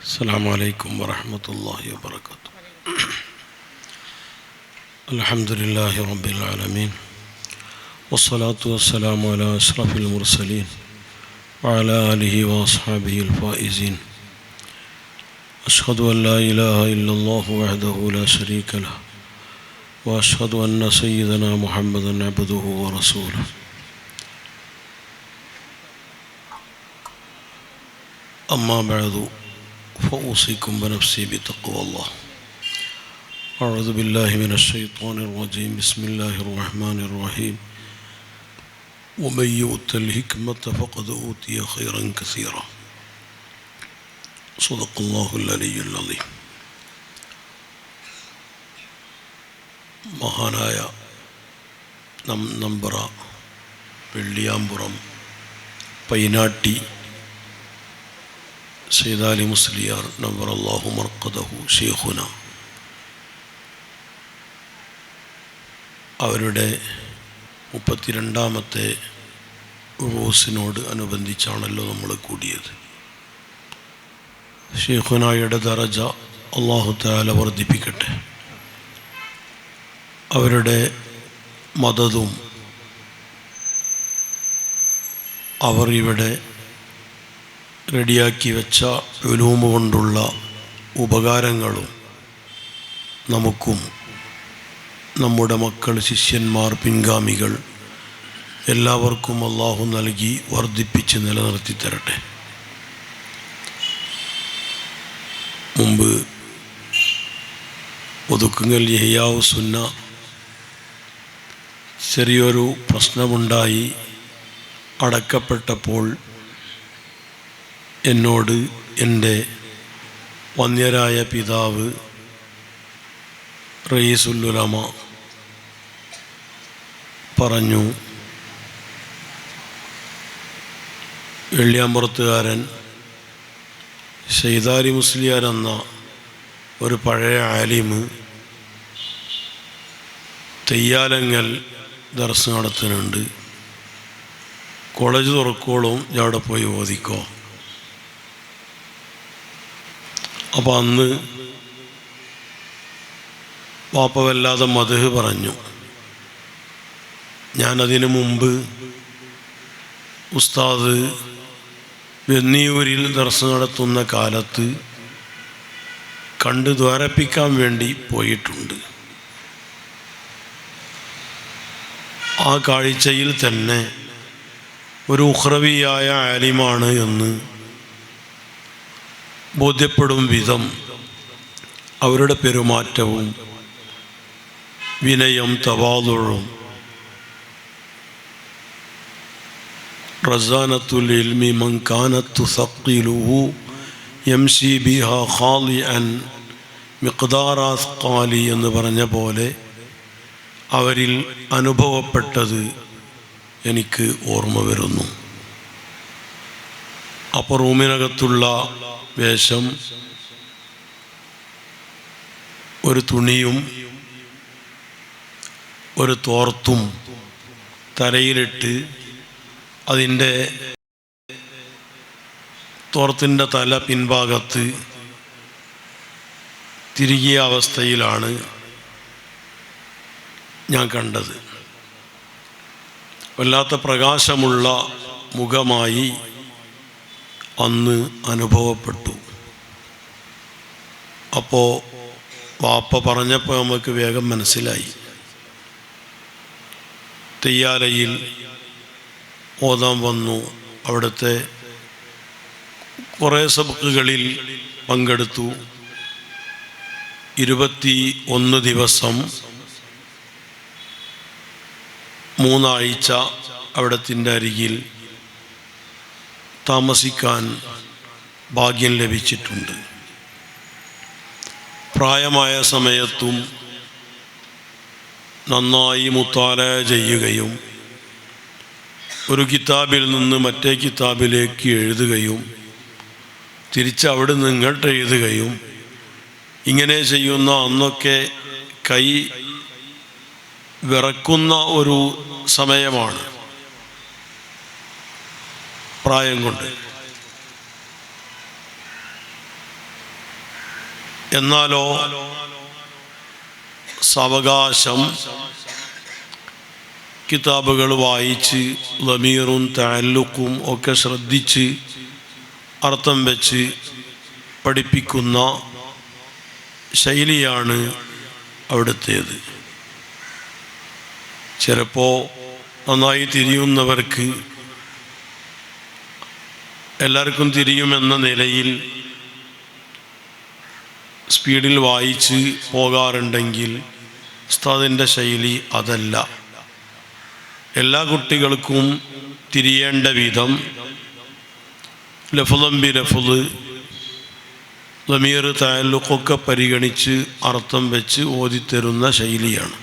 السلام عليكم ورحمة الله وبركاته. الحمد لله رب العالمين والصلاة والسلام على أشرف المرسلين وعلى آله وأصحابه الفائزين. أشهد أن لا إله إلا الله وحده لا شريك له وأشهد أن سيدنا محمدا عبده ورسوله. أما بعد فأوصيكم بنفسي بتقوى الله. أعوذ بالله من الشيطان الرجيم. بسم الله الرحمن الرحيم. ومن يؤت الحكمة فقد أوتي خيرا كثيرا. صدق الله العلي العظيم. മഹാനായ നമ്പറ വെള്ളിയാമ്പുറം പൈനാട്ടി സയ്യിദ് മുസ്ലിയാർ നവ്വറല്ലാഹു മർഖദഹു ശൈഖുന അവരുടെ 32ാമത്തെ ഉറൂസിനോട് അനുബന്ധിച്ചാണല്ലോ നമ്മൾ കൂടിയത്. ശൈഖുനായുടെ ദറജ അല്ലാഹു തആല വർദ്ധിപ്പിക്കട്ടെ. അവരുടെ മദതും അവർ ഇവിടെ റെഡിയാക്കി വെച്ച ഉലൂമ കൊണ്ടുള്ള ഉപകാരങ്ങളും നമുക്കും നമ്മുടെ മക്കൾ, ശിഷ്യന്മാർ, പിൻഗാമികൾ എല്ലാവർക്കും അല്ലാഹു നൽകി വർദ്ധിപ്പിച്ച് നിലനിർത്തി തരട്ടെ. മുമ്പ് ഒതുക്കുങ്ങൽ യഹ്യാഉ സുന്ന ചെറിയൊരു പ്രശ്നമുണ്ടായി അടക്കപ്പെട്ടപ്പോൾ എന്നോട് എൻ്റെ വന്യരായ പിതാവ് റയീസുൽ ഉലമ പറഞ്ഞു, വെള്ളിയാമ്പുറത്തുകാരൻ സയ്യിദ് മുസ്ലിയാർ എന്ന ഒരു പഴയ ആലിമ് തെയ്യാലങ്ങൽ ദർസ് നടത്തുന്നുണ്ട്, കോളേജ് തുറക്കോളും അവിടെ പോയി ഓതിക്കോ. അപ്പോൾ അന്ന് വാപ്പ വല്ലാതെ മദ്ഹ് പറഞ്ഞു. ഞാനതിനു മുമ്പ് ഉസ്താദ് വെന്നിയൂരിൽ ദർസ് നടത്തുന്ന കാലത്ത് കണ്ട് ദ്വാരപ്പിക്കാൻ വേണ്ടി പോയിട്ടുണ്ട്. ആ കാഴ്ചയിൽ തന്നെ ഒരു ഉഖ്റവിയായ ആലിമാണ് എന്ന് ബോധ്യപ്പെടും വിധം അവരുടെ പെരുമാറ്റവും വിനയം, തവാദുഉം, റസാനത്തുൽ ഇൽമി മൻ കാനത് തുസഖിലുഹു യംശി ബിഹാ ഖാലിഅൻ മിഖ്ദാറ അസ്ഖാലി എന്ന് പറഞ്ഞ പോലെ അവരിൽ അനുഭവപ്പെട്ടത് എനിക്ക് ഓർമ്മ വരുന്നു. അപ്പോൾ റൂമിനകത്തുള്ള വേഷം, ഒരു തുണിയും ഒരു തോർത്തും തലയിലിട്ട് അതിൻ്റെ തോർത്തിൻ്റെ തല പിൻഭാഗത്ത് തിരികിയ അവസ്ഥയിലാണ് ഞാൻ കണ്ടത്. വല്ലാത്ത പ്രകാശമുള്ള മുഖമായി അന്ന് അനുഭവപ്പെട്ടു. അപ്പോൾ വാപ്പ പറഞ്ഞപ്പോൾ നമുക്ക് വേഗം മനസ്സിലായി. തെയ്യാലയിൽ ഓതാൻ വന്നു. അവിടുത്തെ കുറേ സബ്ഖുകളിൽ പങ്കെടുത്തു. 21 ദിവസം 3 ആഴ്ച അവിടത്തിൻ്റെ അരികിൽ താമസിക്കാൻ ഭാഗ്യം ലഭിച്ചിട്ടുണ്ട്. പ്രായമായ സമയത്തും നന്നായി മുത്താലഅ ചെയ്യുകയും ഒരു കിതാബിൽ നിന്ന് മറ്റേ കിതാബിലേക്ക് എഴുതുകയും തിരിച്ച് അവിടെ നിന്ന് ഇങ്ങോട്ട് എഴുതുകയും ഇങ്ങനെ ചെയ്യുന്ന അന്നൊക്കെ കൈ വിറക്കുന്ന ഒരു സമയമാണ് പ്രായം കൊണ്ട്. എന്നാലോ സാവകാശം കിതാബുകൾ വായിച്ച് ലമീറും തഅല്ലുഖും ഒക്കെ ശ്രദ്ധിച്ച് അർത്ഥം വെച്ച് പഠിപ്പിക്കുന്ന ശൈലിയാണ് അവിടുത്തേത്. ചിലപ്പോൾ നന്നായി തിരിയുന്നവർക്ക് എല്ലാവർക്കും തിരിയുമെന്ന നിലയിൽ സ്പീഡിൽ വായിച്ച് പോകാറുണ്ടെങ്കിൽ ഉസ്താദിൻ്റെ ശൈലി അതല്ല. എല്ലാ കുട്ടികൾക്കും തിരിയേണ്ട വിധം ലഫ്ളൻ ബി ലഫ്ള് ലമീർ തഅല്ലുഖൊക്കെ പരിഗണിച്ച് അർത്ഥം വെച്ച് ഓതിത്തരുന്ന ശൈലിയാണ്.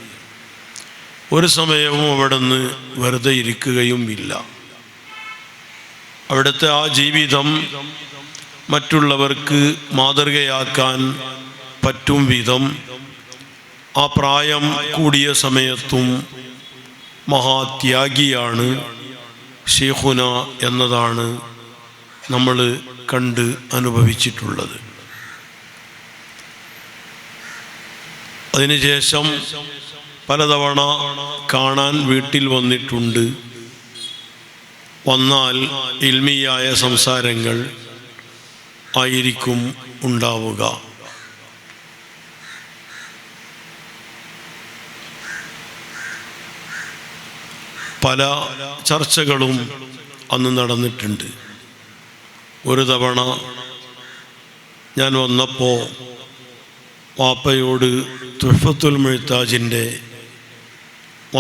ഒരു സമയവും അവിടെ നിന്ന് വെറുതെ ഇരിക്കുകയും ഇല്ല. അവിടുത്തെ ആ ജീവിതം മറ്റുള്ളവർക്ക് മാതൃകയാക്കാൻ പറ്റും വിധം ആ പ്രായം കൂടിയ സമയത്തും മഹാത്യാഗിയാണ് ശൈഖുന എന്നതാണ് നമ്മൾ കണ്ട് അനുഭവിച്ചിട്ടുള്ളത്. അതിനുശേഷം പലതവണ കാണാൻ വീട്ടിൽ വന്നിട്ടുണ്ട്. വന്നാൽ ഇൽമിയായ സംസാരങ്ങൾ ആയിരിക്കും ഉണ്ടാവുക. പല ചർച്ചകളും അന്ന് നടന്നിട്ടുണ്ട്. ഒരു തവണ ഞാൻ വന്നപ്പോൾ വാപ്പയോട് തുഹ്ഫത്തുൽ മുഹ്താജിൻ്റെ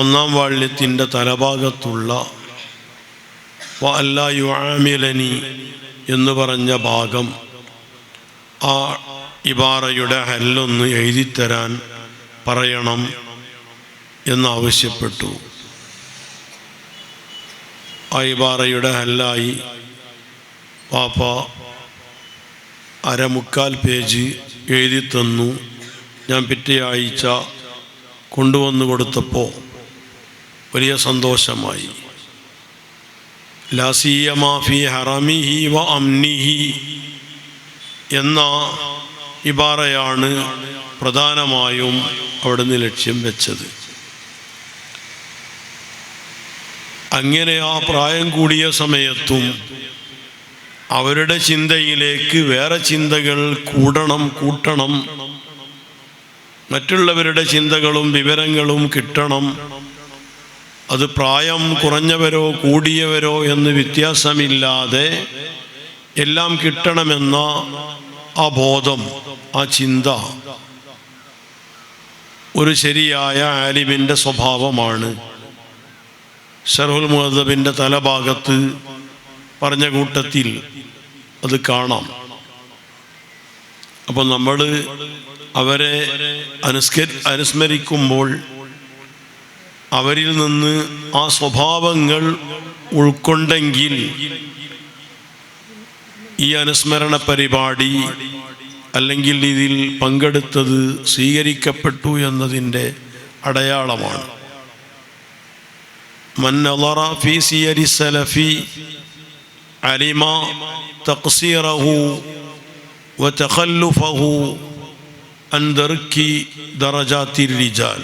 1-ാം വാള്യത്തിൻ്റെ തലഭാഗത്തുള്ള വ അല്ലാ യുആമിലനി എന്ന് പറഞ്ഞ ഭാഗം ആ ഇബാറയുടെ ഹല്ലൊന്ന് എഴുതിത്തരാൻ പറയണം എന്നാവശ്യപ്പെട്ടു. ആ ഇബാറയുടെ ഹല്ലായി വാപ്പ 1/4 പേജ് എഴുതി തന്നു. ഞാൻ പിറ്റേ ആഴ്ച കൊണ്ടുവന്നു കൊടുത്തപ്പോൾ വലിയ സന്തോഷമായി. ലാ സിയമാ ഫീ ഹറമിഹി വ അംനിഹി എന്ന ഇബാറയാണ് പ്രധാനമായും അവിടുന്ന് ലക്ഷ്യം വെച്ചത്. അങ്ങനെ ആ പ്രായം കൂടിയ സമയത്തും അവരുടെ ചിന്തയിലേക്ക് വേറെ ചിന്തകൾ കൂട്ടണം, മറ്റുള്ളവരുടെ ചിന്തകളും വിവരങ്ങളും കിട്ടണം. അത് പ്രായം കുറഞ്ഞവരോ കൂടിയവരോ എന്ന് വ്യത്യാസമില്ലാതെ എല്ലാം കിട്ടണമെന്ന ആ ബോധം, ആ ചിന്ത ഒരു ശരിയായ ആലിമിൻ്റെ സ്വഭാവമാണ്. ശർഹുൽ മുഹദ്ദബിൻ്റെ തലഭാഗത്ത് പറഞ്ഞ കൂട്ടത്തിൽ അത് കാണാം. അപ്പം നമ്മൾ അവരെ അനുസ്മരിക്കുമ്പോൾ അവരിൽ നിന്ന് ആ സ്വഭാവങ്ങൾ ഉൾക്കൊണ്ടെങ്കിൽ ഈ അനുസ്മരണ പരിപാടി അല്ലെങ്കിൽ ഇതിൽ പങ്കെടുത്തത് സ്വീകരിക്കപ്പെട്ടു എന്നതിൻ്റെ അടയാളമാണ്. മൻ നളറ ഫീ സിയരി സലഫി അലിമ തഖ്സീറഹു വതഖല്ലുഫഹു അൻ ദർക്കി ദറജാതിർ റിജാൽ.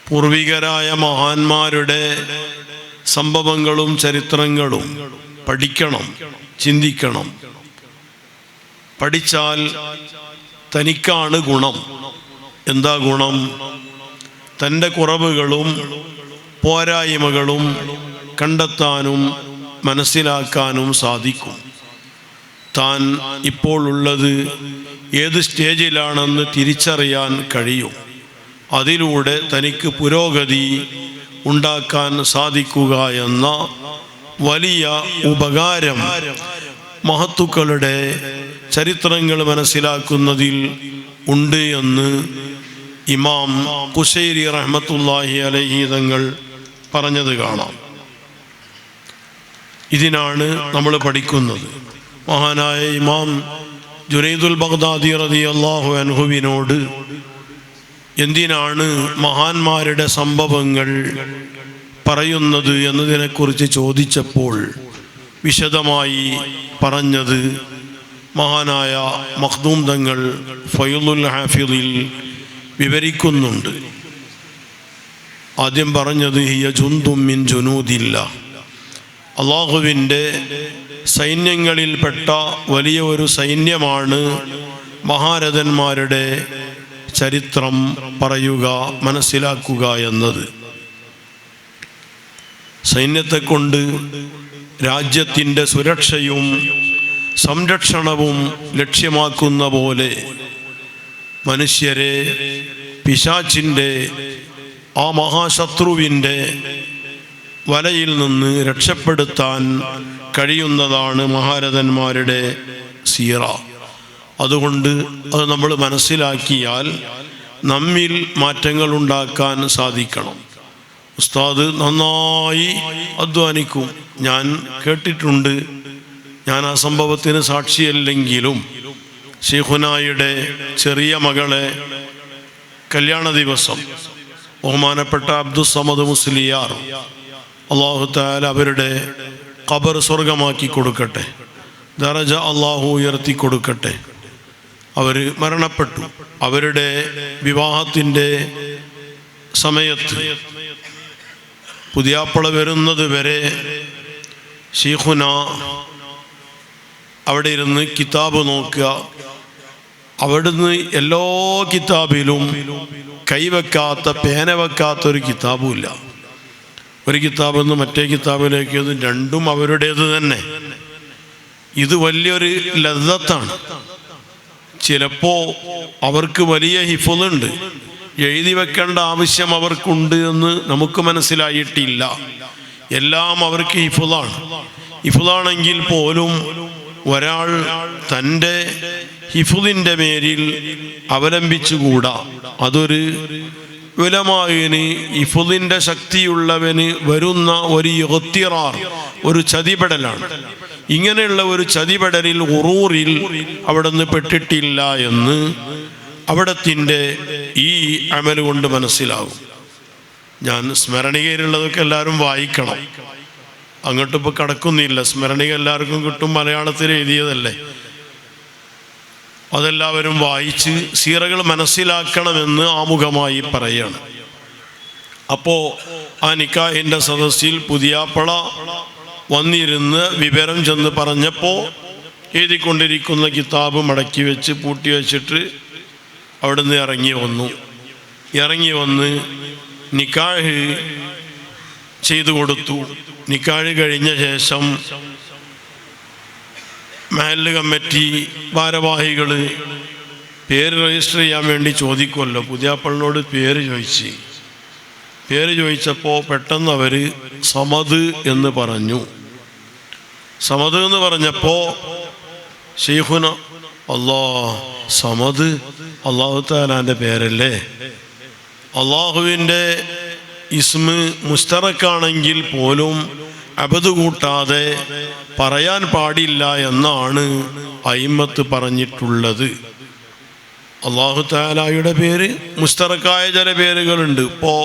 പൂർവികരായ മഹാന്മാരുടെ സംഭവങ്ങളും ചരിത്രങ്ങളും പഠിക്കണം, ചിന്തിക്കണം. പഠിച്ചാൽ തനിക്കാണ് ഗുണം. എന്താ ഗുണം? തൻ്റെ കുറവുകളും പോരായ്മകളും കണ്ടെത്താനും മനസ്സിലാക്കാനും സാധിക്കും. താൻ ഇപ്പോൾ ഉള്ളത് ഏത് സ്റ്റേജിലാണെന്ന് തിരിച്ചറിയാൻ കഴിയും. അതിലൂടെ തനിക്ക് പുരോഗതി ഉണ്ടാക്കാൻ സാധിക്കുക എന്ന വലിയ ഉപകാരം മഹത്തുക്കളുടെ ചരിത്രങ്ങൾ മനസ്സിലാക്കുന്നതിൽ ഉണ്ട് എന്ന് ഇമാം ഖുശൈരി റഹ്മത്തുള്ളാഹി അലൈഹി തങ്ങൾ പറഞ്ഞത് കാണാം. ഇതിനാണ് നമ്മൾ പഠിക്കുന്നത്. മഹാനായ ഇമാം ജുനൈദുൽ ബഗ്ദാദി റളിയല്ലാഹു അൻഹുവിനോട് എന്തിനാണ് മഹാന്മാരുടെ സംഭവങ്ങൾ പറയുന്നത് എന്നതിനെക്കുറിച്ച് ചോദിച്ചപ്പോൾ വിശദമായി പറഞ്ഞത് മഹാനായ മഖ്ദൂം തങ്ങൾ ഫൈളുൽ ഹാഫിളിൽ വിവരിക്കുന്നുണ്ട്. ആദ്യം പറഞ്ഞത് ഹിയ ജുന്ദും മിൻ ജുനൂദില്ലാഹ്, അള്ളാഹുവിൻ്റെ സൈന്യങ്ങളിൽപ്പെട്ട വലിയ ഒരു സൈന്യമാണ് മഹാരഥന്മാരുടെ ചരിത്രം പറയുക, മനസ്സിലാക്കുക എന്നത്. സൈന്യത്തെ കൊണ്ട് രാജ്യത്തിൻ്റെ സുരക്ഷയും സംരക്ഷണവും ലക്ഷ്യമാക്കുന്ന പോലെ മനുഷ്യരെ പിശാചിൻ്റെ ആ മഹാശത്രുവിൻ്റെ വലയിൽ നിന്ന് രക്ഷപ്പെടുത്താൻ കഴിയുന്നതാണ് മഹാരഥന്മാരുടെ സീറ. അതുകൊണ്ട് അത് നമ്മൾ മനസ്സിലാക്കിയാൽ നമ്മിൽ മാറ്റങ്ങൾ ഉണ്ടാക്കാൻ സാധിക്കണം. ഉസ്താദ് നന്നായി അധ്വാനിക്കും, ഞാൻ കേട്ടിട്ടുണ്ട്. ഞാൻ ആ സംഭവത്തിന് സാക്ഷിയല്ലെങ്കിലും ശൈഖുനായുടെ ചെറിയ മകളെ കല്യാണ ദിവസം ബഹുമാനപ്പെട്ട അബ്ദുസ്സമദ് മുസ്ലിയാർ, അല്ലാഹു തആല അവരുടെ ഖബർ സ്വർഗമാക്കി കൊടുക്കട്ടെ, ദറജ അല്ലാഹു ഉയർത്തി കൊടുക്കട്ടെ. അവർ മരണപ്പെട്ടു. അവരുടെ വിവാഹത്തിൻ്റെ സമയത്ത് പുതിയാപ്പള വരുന്നത് വരെ ശൈഖുന അവിടെ ഇരുന്ന് കിതാബ് നോക്കുക. അവിടുന്ന് എല്ലാ കിതാബിലും കൈവെക്കാത്ത, പേന വെക്കാത്തൊരു കിതാബുമില്ല. ഒരു കിതാബിൽ നിന്ന് മറ്റേ കിതാബിലേക്ക്, രണ്ടും അവരുടേത് തന്നെ. ഇത് വലിയൊരു ലദ്ദത്താണ്. ചിലപ്പോൾ അവർക്ക് വലിയ ഹിഫ്ളുണ്ട്, എഴുതി വെക്കേണ്ട ആവശ്യം അവർക്കുണ്ട് എന്ന് നമുക്ക് മനസ്സിലായിട്ടില്ല. എല്ലാം അവർക്ക് ഹിഫ്ളാണ്. ഹിഫ്ളാണെങ്കിൽ പോലും ഒരാൾ തൻ്റെ ഹിഫ്ളിൻ്റെ മേലിൽ അവലംബിച്ചുകൂടാ. അതൊരു ഉലമാവിന്, ഹിഫ്ളിൻ്റെ ശക്തിയുള്ളവന് വരുന്ന ഒരു ഇഗ്തിറാർ, ഒരു ചതിപെടലാണ്. ഇങ്ങനെയുള്ള ഒരു ചതിപെടലിൽ, ഉറൂറിൽ അവിടെ നിന്ന് പെട്ടിട്ടില്ല എന്ന് അവിടത്തിൻ്റെ ഈ അമൽ കൊണ്ട് മനസ്സിലാവും. ഞാൻ സ്മരണികയിലുള്ളതൊക്കെ എല്ലാവരും വായിക്കണം. അങ്ങോട്ടിപ്പോൾ കടക്കുന്നില്ല. സ്മരണിക എല്ലാവർക്കും കിട്ടും, മലയാളത്തിൽ എഴുതിയതല്ലേ. അതെല്ലാവരും വായിച്ച് സീറകൾ മനസ്സിലാക്കണമെന്ന് ആമുഖമായി പറയാണ്. അപ്പോൾ ആ നിക്കാഹിൻ്റെ സദസ്സിൽ പുതിയാപ്പള വന്നിരുന്ന് വിവരം ചെന്ന് പറഞ്ഞപ്പോൾ എഴുതിക്കൊണ്ടിരിക്കുന്ന കിതാബ് മടക്കി വെച്ച് പൂട്ടി വെച്ചിട്ട് അവിടുന്ന് ഇറങ്ങി വന്ന് നിക്കാഹ് ചെയ്തു കൊടുത്തു. നിക്കാഹ് കഴിഞ്ഞ ശേഷം മഹല്ല് കമ്മിറ്റി ഭാരവാഹികൾ പേര് രജിസ്റ്റർ ചെയ്യാൻ വേണ്ടി ചോദിക്കുമല്ലോ. പുതിയാപ്പളിനോട് പേര് ചോദിച്ചപ്പോൾ പെട്ടെന്ന് അവർ സമദ് എന്ന് പറഞ്ഞു. സമദ് എന്ന് പറഞ്ഞപ്പോൾ ശൈഖുന, സമദ് അല്ലാഹു തആലാന്റെ പേരല്ലേ? അള്ളാഹുവിൻ്റെ ഇസ്മ് മുസ്തറക്കാണെങ്കിൽ പോലും അബദ് കൂട്ടാതെ പറയാൻ പാടില്ല എന്നാണ് അയിമ്മത്ത് പറഞ്ഞിട്ടുള്ളത്. അല്ലാഹു തആലയുടെ പേര് മുസ്തറക്കായ ചില പേരുകളുണ്ട്. ഇപ്പോൾ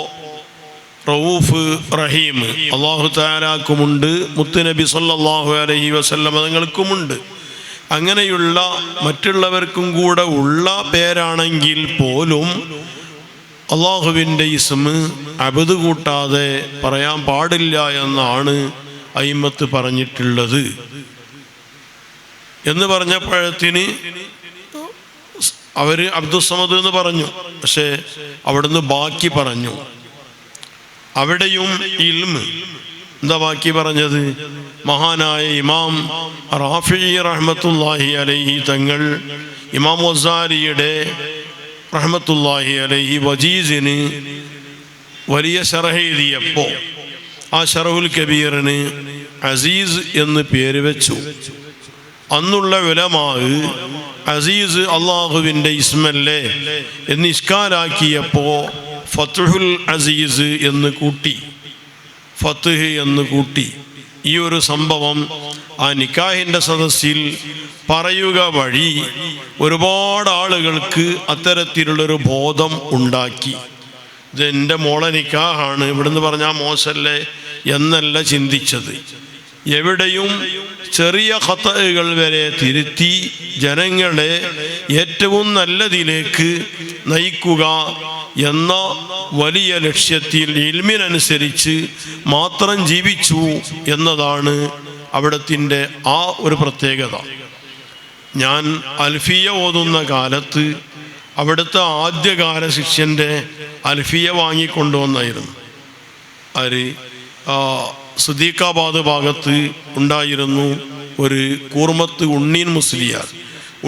റഊഫ്, റഹീം അല്ലാഹു തആലാക്കുമുണ്ട്, മുത്തുനബി സല്ലല്ലാഹു അലൈഹി വസല്ലം തങ്ങൾക്കുമുണ്ട്. അങ്ങനെയുള്ള മറ്റുള്ളവർക്കും കൂടെ ഉള്ള പേരാണെങ്കിൽ പോലും അള്ളാഹുവിൻ്റെ ഇസ്മ് അബദ് കൂട്ടാതെ പറയാൻ പാടില്ല എന്നാണ് അയിമ്മത്ത് പറഞ്ഞിട്ടുള്ളത്. എന്ന് പറഞ്ഞപ്പോഴത്തിന് അവർ അബ്ദുസ്സമദ് എന്ന് പറഞ്ഞു. പക്ഷേ അവിടുന്ന് ബാക്കി പറഞ്ഞു. അവിടെയും ഇൽമ് എന്താ ബാക്കി പറഞ്ഞത്? മഹാനായ ഇമാം റാഫിഈ റഹ്മത്തുള്ളാഹി അലൈഹി തങ്ങൾ ഇമാം ഗസാലിയുടെ റഹ്മത്തുള്ളാഹി അലൈഹി വജീസിന് വലിയ ശറഹ് എഴുതിയപ്പോൾ ആ ശറഹുൽ കബീറിന് അസീസ് എന്ന് പേര് വെച്ചു. അന്നുള്ള ഉലമാ അസീസ് അള്ളാഹുവിൻ്റെ ഇസ്മല്ലേ എന്ന് ഇഷ്കാലാക്കിയപ്പോൾ ഫത്ഹുൽ അസീസ് എന്ന് കൂട്ടി, ഫത്ഹ് എന്ന് കൂട്ടി. ഈ ഒരു സംഭവം ആ നിക്കാഹിൻ്റെ സദസ്സിൽ പറയുക വഴി ഒരുപാട് ആളുകൾക്ക് അത്തരത്തിലുള്ളൊരു ബോധം ഉണ്ടാക്കി. ഇതെൻ്റെ മോളെ നിക്കാഹാണ്, ഇവിടുന്ന് പറഞ്ഞാൽ മോശമല്ലേ എന്നല്ല ചിന്തിച്ചത്. എവിടെയും ചെറിയ ഖതകൾ വരെ തിരുത്തി ജനങ്ങളെ ഏറ്റവും നല്ലതിലേക്ക് നയിക്കുക എന്ന വലിയ ലക്ഷ്യത്തിൽ ഇൽമിനനുസരിച്ച് മാത്രം ജീവിച്ചു എന്നതാണ് അവിടത്തിൻ്റെ ആ ഒരു പ്രത്യേകത. ഞാൻ അൽഫിയ ഓതുന്ന കാലത്ത് അവിടുത്തെ ആദ്യകാല ശിഷ്യൻ്റെ അൽഫിയ വാങ്ങിക്കൊണ്ടുവന്നായിരുന്നു. ആര്? സുദീഖാബാദ് ഭാഗത്ത് ഉണ്ടായിരുന്നു ഒരു കൂർമത്ത് ഉണ്ണീൻ മുസ്ലിയാർ.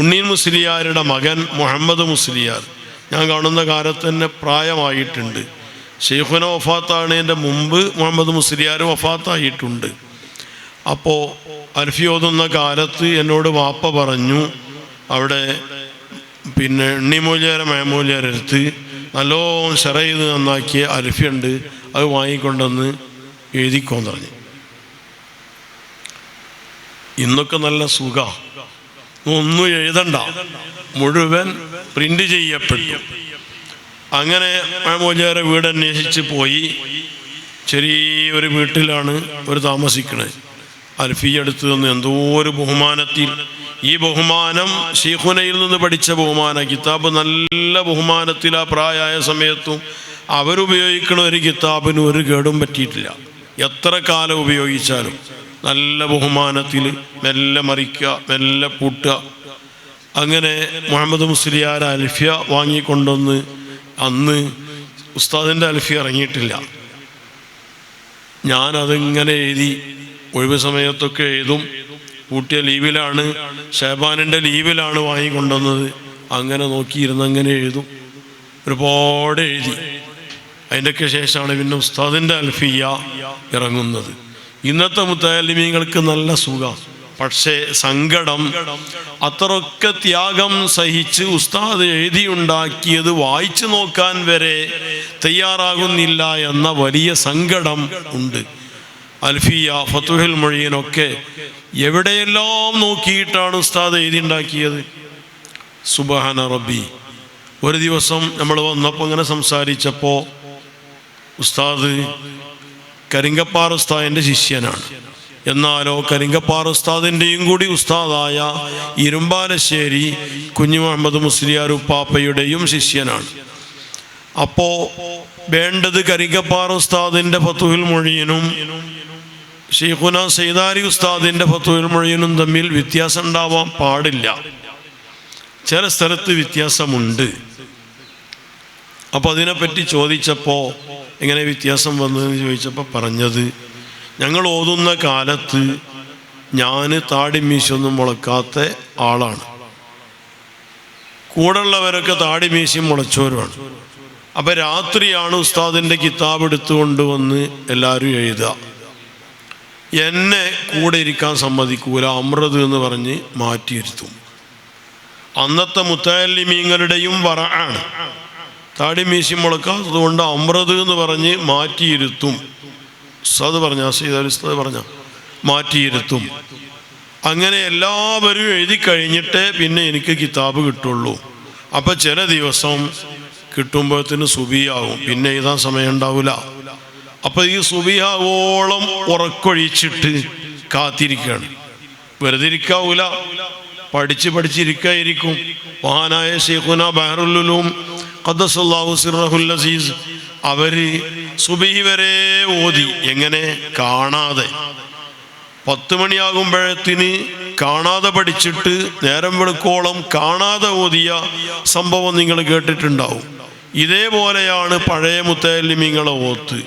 ഉണ്ണീൻ മുസ്ലിയാരുടെ മകൻ മുഹമ്മദ് മുസ്ലിയാർ ഞാൻ കാണുന്ന കാലത്ത് തന്നെ പ്രായമായിട്ടുണ്ട്. ഷെയ്ഖുന വഫാത്താണതിൻ്റെ മുമ്പ് മുഹമ്മദ് മുസ്ലിയാർ വഫാത്തായിട്ടുണ്ട്. അപ്പോൾ അൽഫി ഓതുന്ന കാലത്ത് എന്നോട് വാപ്പ പറഞ്ഞു, അവിടെ പിന്നെ എണ്ണിമൂല്യാര മേമൂല്യാരടുത്ത് നല്ലോണം ഷറ ചെയ്ത് നന്നാക്കിയ അൽഫിയുണ്ട്, അത് വാങ്ങിക്കൊണ്ടെന്ന് എഴുതിക്കോന്ന് പറഞ്ഞു. ഇന്നൊക്കെ നല്ല സുഖ, ഒന്നും എഴുതണ്ട, മുഴുവൻ പ്രിന്റ് ചെയ്യപ്പെട്ടു. അങ്ങനെ മേമൂല്യാരെ വീട് അന്വേഷിച്ച് പോയി. ചെറിയൊരു വീട്ടിലാണ് ഒരു താമസിക്കണത്. അൽഫി എടുത്തു നിന്ന് എന്തോ ഒരു ബഹുമാനത്തിൽ, ഈ ബഹുമാനം ഷെയ്ഖുനയിൽ നിന്ന് പഠിച്ച ബഹുമാനം, കിതാബ് നല്ല ബഹുമാനത്തിൽ ആ പ്രായമായ സമയത്തും അവരുപയോഗിക്കണ ഒരു കിതാബിന് ഒരു കേടും പറ്റിയിട്ടില്ല. എത്ര കാലം ഉപയോഗിച്ചാലും നല്ല ബഹുമാനത്തിൽ മെല്ലെ മറിക്കുക, മെല്ലെ പൂട്ടുക. അങ്ങനെ മുഹമ്മദ് മുസ്ലിയാർ അൽഫിയ വാങ്ങിക്കൊണ്ടുവന്ന്, അന്ന് ഉസ്താദിൻ്റെ അൽഫിയ ഇറങ്ങിയിട്ടില്ല. ഞാനതിങ്ങനെ എഴുതി, ഒഴിവ് സമയത്തൊക്കെ എഴുതും. കൂട്ടിയ ലീവിലാണ്, ഷഹബാനിൻ്റെ ലീവിലാണ് വാങ്ങിക്കൊണ്ടുവന്നത്. അങ്ങനെ നോക്കിയിരുന്ന് അങ്ങനെ എഴുതും, ഒരുപാട് എഴുതി. അതിൻ്റെയൊക്കെ ശേഷമാണ് പിന്നെ ഉസ്താദിൻ്റെ അൽഫിയ ഇറങ്ങുന്നത്. ഇന്നത്തെ മുത്തഅല്ലിമീങ്ങൾക്ക് നല്ല സുഖം, പക്ഷേ സങ്കടം, അത്രയൊക്കെ ത്യാഗം സഹിച്ച് ഉസ്താദ് എഴുതിയുണ്ടാക്കിയത് വായിച്ചു നോക്കാൻ വരെ തയ്യാറാകുന്നില്ല എന്ന വലിയ സങ്കടം ഉണ്ട്. അൽഫിയ, ഫതുഹുൽ മുഈനൊക്കെ എവിടെയെല്ലാം നോക്കിയിട്ടാണ് ഉസ്താദ് എഴുതിയുണ്ടാക്കിയത്. സുബ്ഹാന റബ്ബി. ഒരു ദിവസം നമ്മൾ വന്നപ്പോൾ ഇങ്ങനെ സംസാരിച്ചപ്പോൾ, ഉസ്താദ് കരിങ്കപ്പാറ ഉസ്താദിൻ്റെ ശിഷ്യനാണ്, എന്നാലോ കരിങ്കപ്പാറ ഉസ്താദിൻ്റെയും കൂടി ഉസ്താദായ ഇരുമ്പാലശ്ശേരി കുഞ്ഞു മുഹമ്മദ് മുസ്ലിയാർ ഉപ്പാപ്പയുടെയും ശിഷ്യനാണ്. അപ്പോൾ വേണ്ടത് കരിങ്കപ്പാറ ഉസ്താദിൻ്റെ ഫതുഹുൽ മുഈനും ഷെയ്ഖുന സൈദാരി ഉസ്താദിൻ്റെ ഫതുഹുൽ മുഈനും തമ്മിൽ വ്യത്യാസം ഉണ്ടാവാൻ പാടില്ല. ചില സ്ഥലത്ത് വ്യത്യാസമുണ്ട്. അപ്പോൾ അതിനെപ്പറ്റി ചോദിച്ചപ്പോൾ എങ്ങനെ വ്യത്യാസം വന്നതെന്ന് ചോദിച്ചപ്പോൾ പറഞ്ഞത്, ഞങ്ങൾ ഓതുന്ന കാലത്ത് ഞാൻ താടി മീശൊന്നും മുളക്കാത്ത ആളാണ്, കൂടെയുള്ളവരൊക്കെ താടി മീശയും മുളച്ചവരുമാണ്. അപ്പം രാത്രിയാണ് ഉസ്താദിൻ്റെ കിതാബ് എടുത്തുകൊണ്ടുവന്ന് എല്ലാവരും എഴുതുക. എന്നെ കൂടെ ഇരിക്കാൻ സമ്മതിക്കൂല, അമ്രത് എന്ന് പറഞ്ഞ് മാറ്റിയിരുത്തും. അന്നത്തെ മുത്തഅല്ലിമീങ്ങളുടെയും വറആണ്, താടി മീശി മുളക്കാത്തത് കൊണ്ട് അമ്രത് എന്ന് പറഞ്ഞ് മാറ്റിയിരുത്തും. ഉസ്താദ് പറഞ്ഞ ഉസ്താദ് പറഞ്ഞ മാറ്റിയിരുത്തും. അങ്ങനെ എല്ലാവരും എഴുതി കഴിഞ്ഞിട്ടേ പിന്നെ എനിക്ക് കിതാബ് കിട്ടുള്ളൂ. അപ്പം ചില ദിവസം കിട്ടുമ്പോഴത്തിന് സുബിയാവും, പിന്നെ എഴുതാൻ സമയം ഉണ്ടാവില്ല. അപ്പം ഈ സുബിയാവോളം ഉറക്കൊഴിച്ചിട്ട് കാത്തിരിക്കുകയാണ്. വെറുതെ ഇരിക്കാവൂല, പഠിച്ചിരിക്കായിരിക്കും. മഹാനായ ശൈഖുന ബഹറുൽ ഉലൂം ഖദ്ദസല്ലാഹു സിർറഹുൽ അസീസ് അവര് സുബഹി വരെ ഓതി. എങ്ങനെ? കാണാതെ. 10 മണിയാകുമ്പോഴത്തിന് കാണാതെ പഠിച്ചിട്ട് നേരം വെളുക്കോളം കാണാതെ ഓതിയ സംഭവം നിങ്ങൾ കേട്ടിട്ടുണ്ടാവും. ഇതേപോലെയാണ് പഴയ മുത്തഅല്ലിമീങ്ങളെ ഓത്ത്.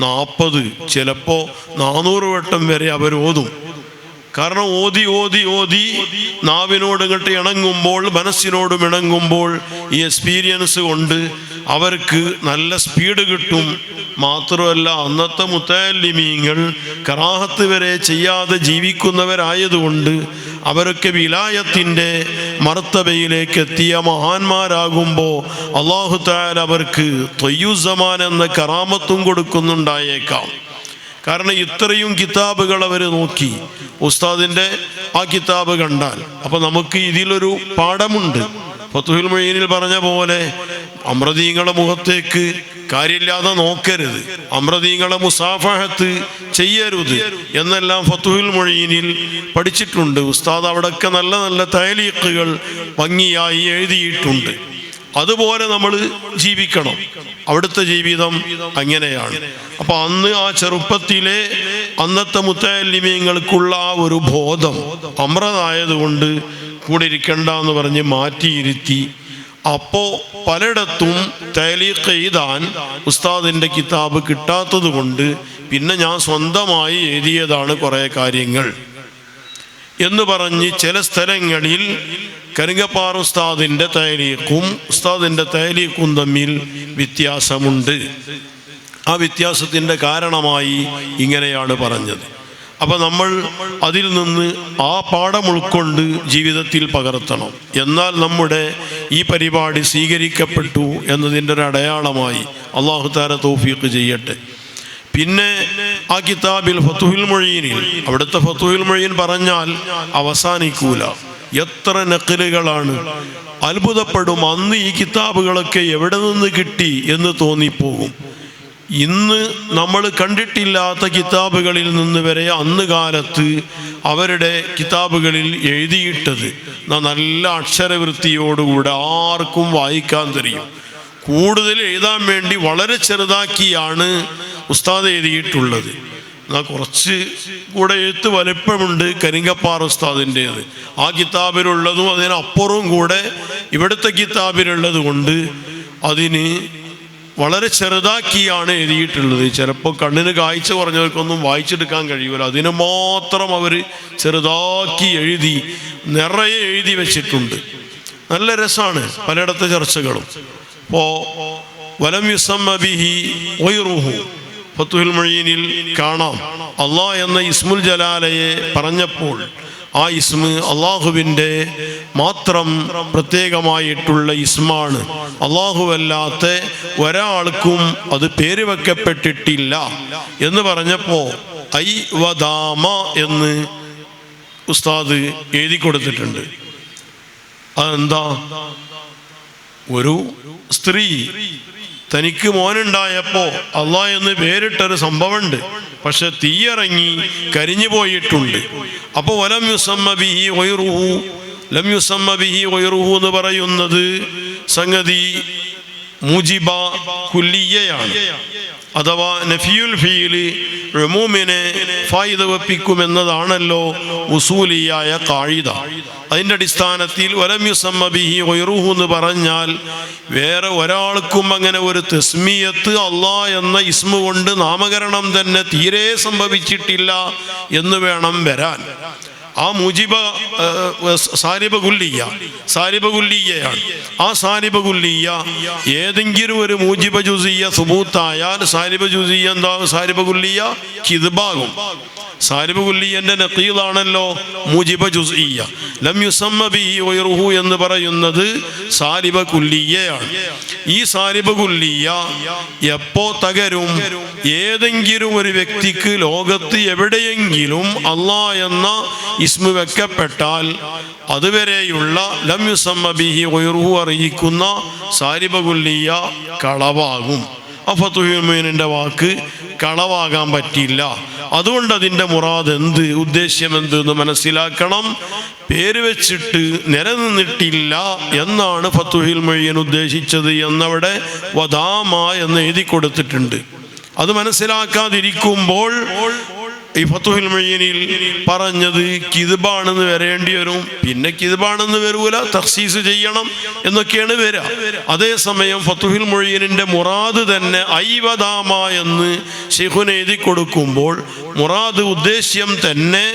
40 ചിലപ്പോൾ 400 വട്ടം വരെ അവർ ഓതും. കാരണം ഓതി ഓതി ഓതി നാവിനോട് ഇങ്ങോട്ട് ഇണങ്ങുമ്പോൾ, മനസ്സിനോടും ഇണങ്ങുമ്പോൾ ഈ എക്സ്പീരിയൻസ് കൊണ്ട് അവർക്ക് നല്ല സ്പീഡ് കിട്ടും. മാത്രമല്ല, അന്നത്തെ മുത്തഅല്ലിമീങ്ങൾ കറാഹത്ത് വരെ ചെയ്യാതെ ജീവിക്കുന്നവരായതുകൊണ്ട് അവരൊക്കെ വിലായത്തിൻ്റെ മർത്തബയിലേക്ക് എത്തിയ മഹാന്മാരാകുമ്പോൾ അല്ലാഹു തആല അവർക്ക് ത്വയ്യുസ്സമാൻ എന്ന കറാമത്തും കൊടുക്കുന്നുണ്ടായേക്കാം. കാരണം ഇത്രയും കിതാബുകൾ അവർ നോക്കി. ഉസ്താദിൻ്റെ ആ കിതാബ് കണ്ടാൽ അപ്പോൾ നമുക്ക് ഇതിലൊരു പാഠമുണ്ട്. ഫതുഹുൽ മുഈനിൽ പറഞ്ഞ പോലെ അമ്രദീങ്ങളുടെ മുഖത്തേക്ക് കാര്യമില്ലാതെ നോക്കരുത്, അമ്രദീങ്ങളുടെ മുസാഫഹത്ത് ചെയ്യരുത് എന്നെല്ലാം ഫതുഹുൽ മുഈനിൽ പഠിച്ചിട്ടുണ്ട്. ഉസ്താദ് അവിടെയൊക്കെ നല്ല നല്ല തഅലീഖുകൾ ഭംഗിയായി എഴുതിയിട്ടുണ്ട്. അതുപോലെ നമ്മൾ ജീവിക്കണം. അവിടുത്തെ ജീവിതം അങ്ങനെയാണ്. അപ്പൊ അന്ന് ആ ചെറുപ്പത്തിലെ അന്നത്തെ മുത്തഅല്ലിമീങ്ങൾക്കുള്ള ആ ഒരു ബോധം അമ്രതായതുകൊണ്ട് കൂടെ ഇരിക്കണ്ട എന്ന് പറഞ്ഞ് മാറ്റിയിരുത്തി. അപ്പോ പലയിടത്തും തഅലീഖ് എഴുതാൻ ഉസ്താദിന്റെ കിതാബ് കിട്ടാത്തത് കൊണ്ട് പിന്നെ ഞാൻ സ്വന്തമായി എഴുതിയതാണ് കുറേ കാര്യങ്ങൾ എന്ന് പറഞ്ഞ് ചില സ്ഥലങ്ങളിൽ കരിങ്ങപ്പാറ ഉസ്താദിന്റെ തഅലീഖും ഉസ്താദിന്റെ തഅലീഖും തമ്മിൽ വ്യത്യാസമുണ്ട്. ആ വ്യത്യാസത്തിൻ്റെ കാരണമായി ഇങ്ങനെയാണ് പറഞ്ഞത്. അപ്പൊ നമ്മൾ അതിൽ നിന്ന് ആ പാഠം ഉൾക്കൊണ്ട് ജീവിതത്തിൽ പകർത്തണം. എന്നാൽ നമ്മുടെ ഈ പരിപാടി സ്വീകരിക്കപ്പെട്ടു എന്നതിൻ്റെ ഒരു അടയാളമായി അല്ലാഹു തആല തൗഫീഖ് ചെയ്യട്ടെ. പിന്നെ ആ കിതാബിൽ ഫതുഹുൽ മുഈനിൽ, അവിടുത്തെ ഫതുഹുൽ മുഈൻ പറഞ്ഞാൽ അവസാനിക്കൂല. എത്ര നഖലുകളാണ്! അത്ഭുതപ്പെടും. അന്ന് ഈ കിതാബുകളൊക്കെ എവിടെ നിന്ന് കിട്ടി എന്ന് തോന്നിപ്പോകും. ഇന്ന് നമ്മൾ കണ്ടിട്ടില്ലാത്ത കിതാബുകളിൽ നിന്ന് വരെ അന്ന് കാലത്ത് അവരുടെ കിതാബുകളിൽ എഴുതിയിട്ടത് നല്ല അക്ഷരവൃത്തിയോടുകൂടെ ആർക്കും വായിക്കാൻ കഴിയും. കൂടുതൽ എഴുതാൻ വേണ്ടി വളരെ ചെറുതാക്കിയാണ് ഉസ്താദ് എഴുതിയിട്ടുള്ളത്. എന്നാൽ കുറച്ച് കൂടെ എഴുത്ത് വലിപ്പമുണ്ട് കരിങ്ങപ്പാറ ഉസ്താദിൻ്റേത്. ആ കിതാബിലുള്ളതും അതിനപ്പുറവും കൂടെ ഇവിടുത്തെ കിതാബിലുള്ളത് കൊണ്ട് അതിന് വളരെ ചെറുതാക്കിയാണ് എഴുതിയിട്ടുള്ളത്. ചിലപ്പോൾ കണ്ണിന് കാഴ്ച കുറഞ്ഞവർക്കൊന്നും വായിച്ചെടുക്കാൻ കഴിയൂല. അതിന് മാത്രം അവർ ചെറുതാക്കി എഴുതി നിറയെ എഴുതി വെച്ചിട്ടുണ്ട്. നല്ല രസമാണ് പലയിടത്തെ ചർച്ചകളും. ഇപ്പോൾ വലം യുസമ്മ ബിഹി ഗൈറുഹു ഫതുഹുൽ മുഈനിൽ കാണാം. അള്ളാഹ് എന്ന ഇസ്മുൽ ജലാലയെ പറഞ്ഞപ്പോൾ ആ ഇസ്മ് അള്ളാഹുവിൻ്റെ മാത്രം പ്രത്യേകമായിട്ടുള്ള ഇസ്മാണ്. അള്ളാഹുവല്ലാത്ത ഒരാൾക്കും അത് പേര് വെക്കപ്പെട്ടിട്ടില്ല എന്ന് പറഞ്ഞപ്പോൾ ഐ വദാമ എന്ന് ഉസ്താദ് എഴുതി കൊടുത്തിട്ടുണ്ട്. അതെന്താ? ഒരു സ്ത്രീ തനിക്ക് മോനുണ്ടായപ്പോ അള്ളാഹ് എന്ന് പേരിട്ടൊരു സംഭവമുണ്ട്. പക്ഷെ തീയിറങ്ങി കരിഞ്ഞു പോയിട്ടുണ്ട്. അപ്പോൾ വലം യുസമ്മ ബിഹി ഗൈറുഹു, ലം യുസമ്മ ബിഹി ഗൈറുഹു എന്ന് പറയുന്നത് സംഗതി മുജിബ കുല്ലിയയാണ്. അഥവാ നഫിയുൽ ഫീല് ഉമൂമിനെ ഫായിദ വെപ്പിക്കുമെന്നതാണല്ലോ ഉസൂലിയായ ഖായിദ. അതിൻ്റെ അടിസ്ഥാനത്തിൽ വലം യുസമ്മ ബിഹി ഗൈറുഹു എന്ന് പറഞ്ഞാൽ വേറെ ഒരാൾക്കും അങ്ങനെ ഒരു തസ്മിയത്ത് അള്ളാഹ് എന്ന ഇസ്മു കൊണ്ട് നാമകരണം തന്നെ തീരെ സംഭവിച്ചിട്ടില്ല എന്ന് വേണം വരാൻ. ആ മുജിബ സാരിബകുല്ലിയാണ്. ആ സാരിബകുല്ലിയ ഏതെങ്കിലും ഒരു മുജിബ ജുസിയ സുബൂത്തായാൽ സാരിബ ജുസിയ എന്താ? സാരിബകുല്ലിയ കിദ്ബാകും. സാരിബകുല്ലിയന്റെ നഖീലാണല്ലോ മുജിബ ജുസിയ. ലം യുസമ്മ ബിഹി ഗൈറുഹു എന്ന് പറയുന്നത് സാരിബകുല്ലിയയാണ്. ഈ സാരിബകുല്ലിയ എപ്പോ തകരും? ഏതെങ്കിലും ഒരു വ്യക്തിക്ക് ലോകത്ത് എവിടെയെങ്കിലും അള്ളാഹ് എന്ന ഇസ്മു വെക്കപ്പെട്ടാൽ അതുവരെയുള്ള ലം യുസമ്മ ബിഹി ഗൈറുഹു അറിയിക്കുന്ന സാരിബകുല്ലിയ കളവാകും. ഫതുഹുൽ മുഈനിന്റെ വാക്ക് കളവാകാൻ പറ്റില്ല. അതുകൊണ്ട് അതിൻ്റെ മുറാദ് എന്ത്, ഉദ്ദേശ്യം എന്ത് എന്ന് മനസ്സിലാക്കണം. പേര് വെച്ചിട്ട് നിലനിന്നിട്ടില്ല എന്നാണ് ഫതുഹുൽ മുഈൻ ഉദ്ദേശിച്ചത് എന്നവിടെ വദാമ എന്ന് എഴുതി കൊടുത്തിട്ടുണ്ട്. അത് മനസ്സിലാക്കാതിരിക്കുമ്പോൾ ഈ ഫതുഹുൽ മുഈനിൽ പറഞ്ഞത് കിദ്ബാണെന്ന് വരേണ്ടി വരും. പിന്നെ കിദ്ബാണെന്ന് വരൂല, തഖ്സീസ് ചെയ്യണം എന്നൊക്കെയാണ് വരിക. അതേസമയം ഫതുഹുൽ മുഈനിന്റെ മുറാദ് തന്നെ ഐവദാമ എന്ന് ശൈഖുന എഴുതി കൊടുക്കുമ്പോൾ മുറാദ് ഉദ്ദേശ്യം തന്നെ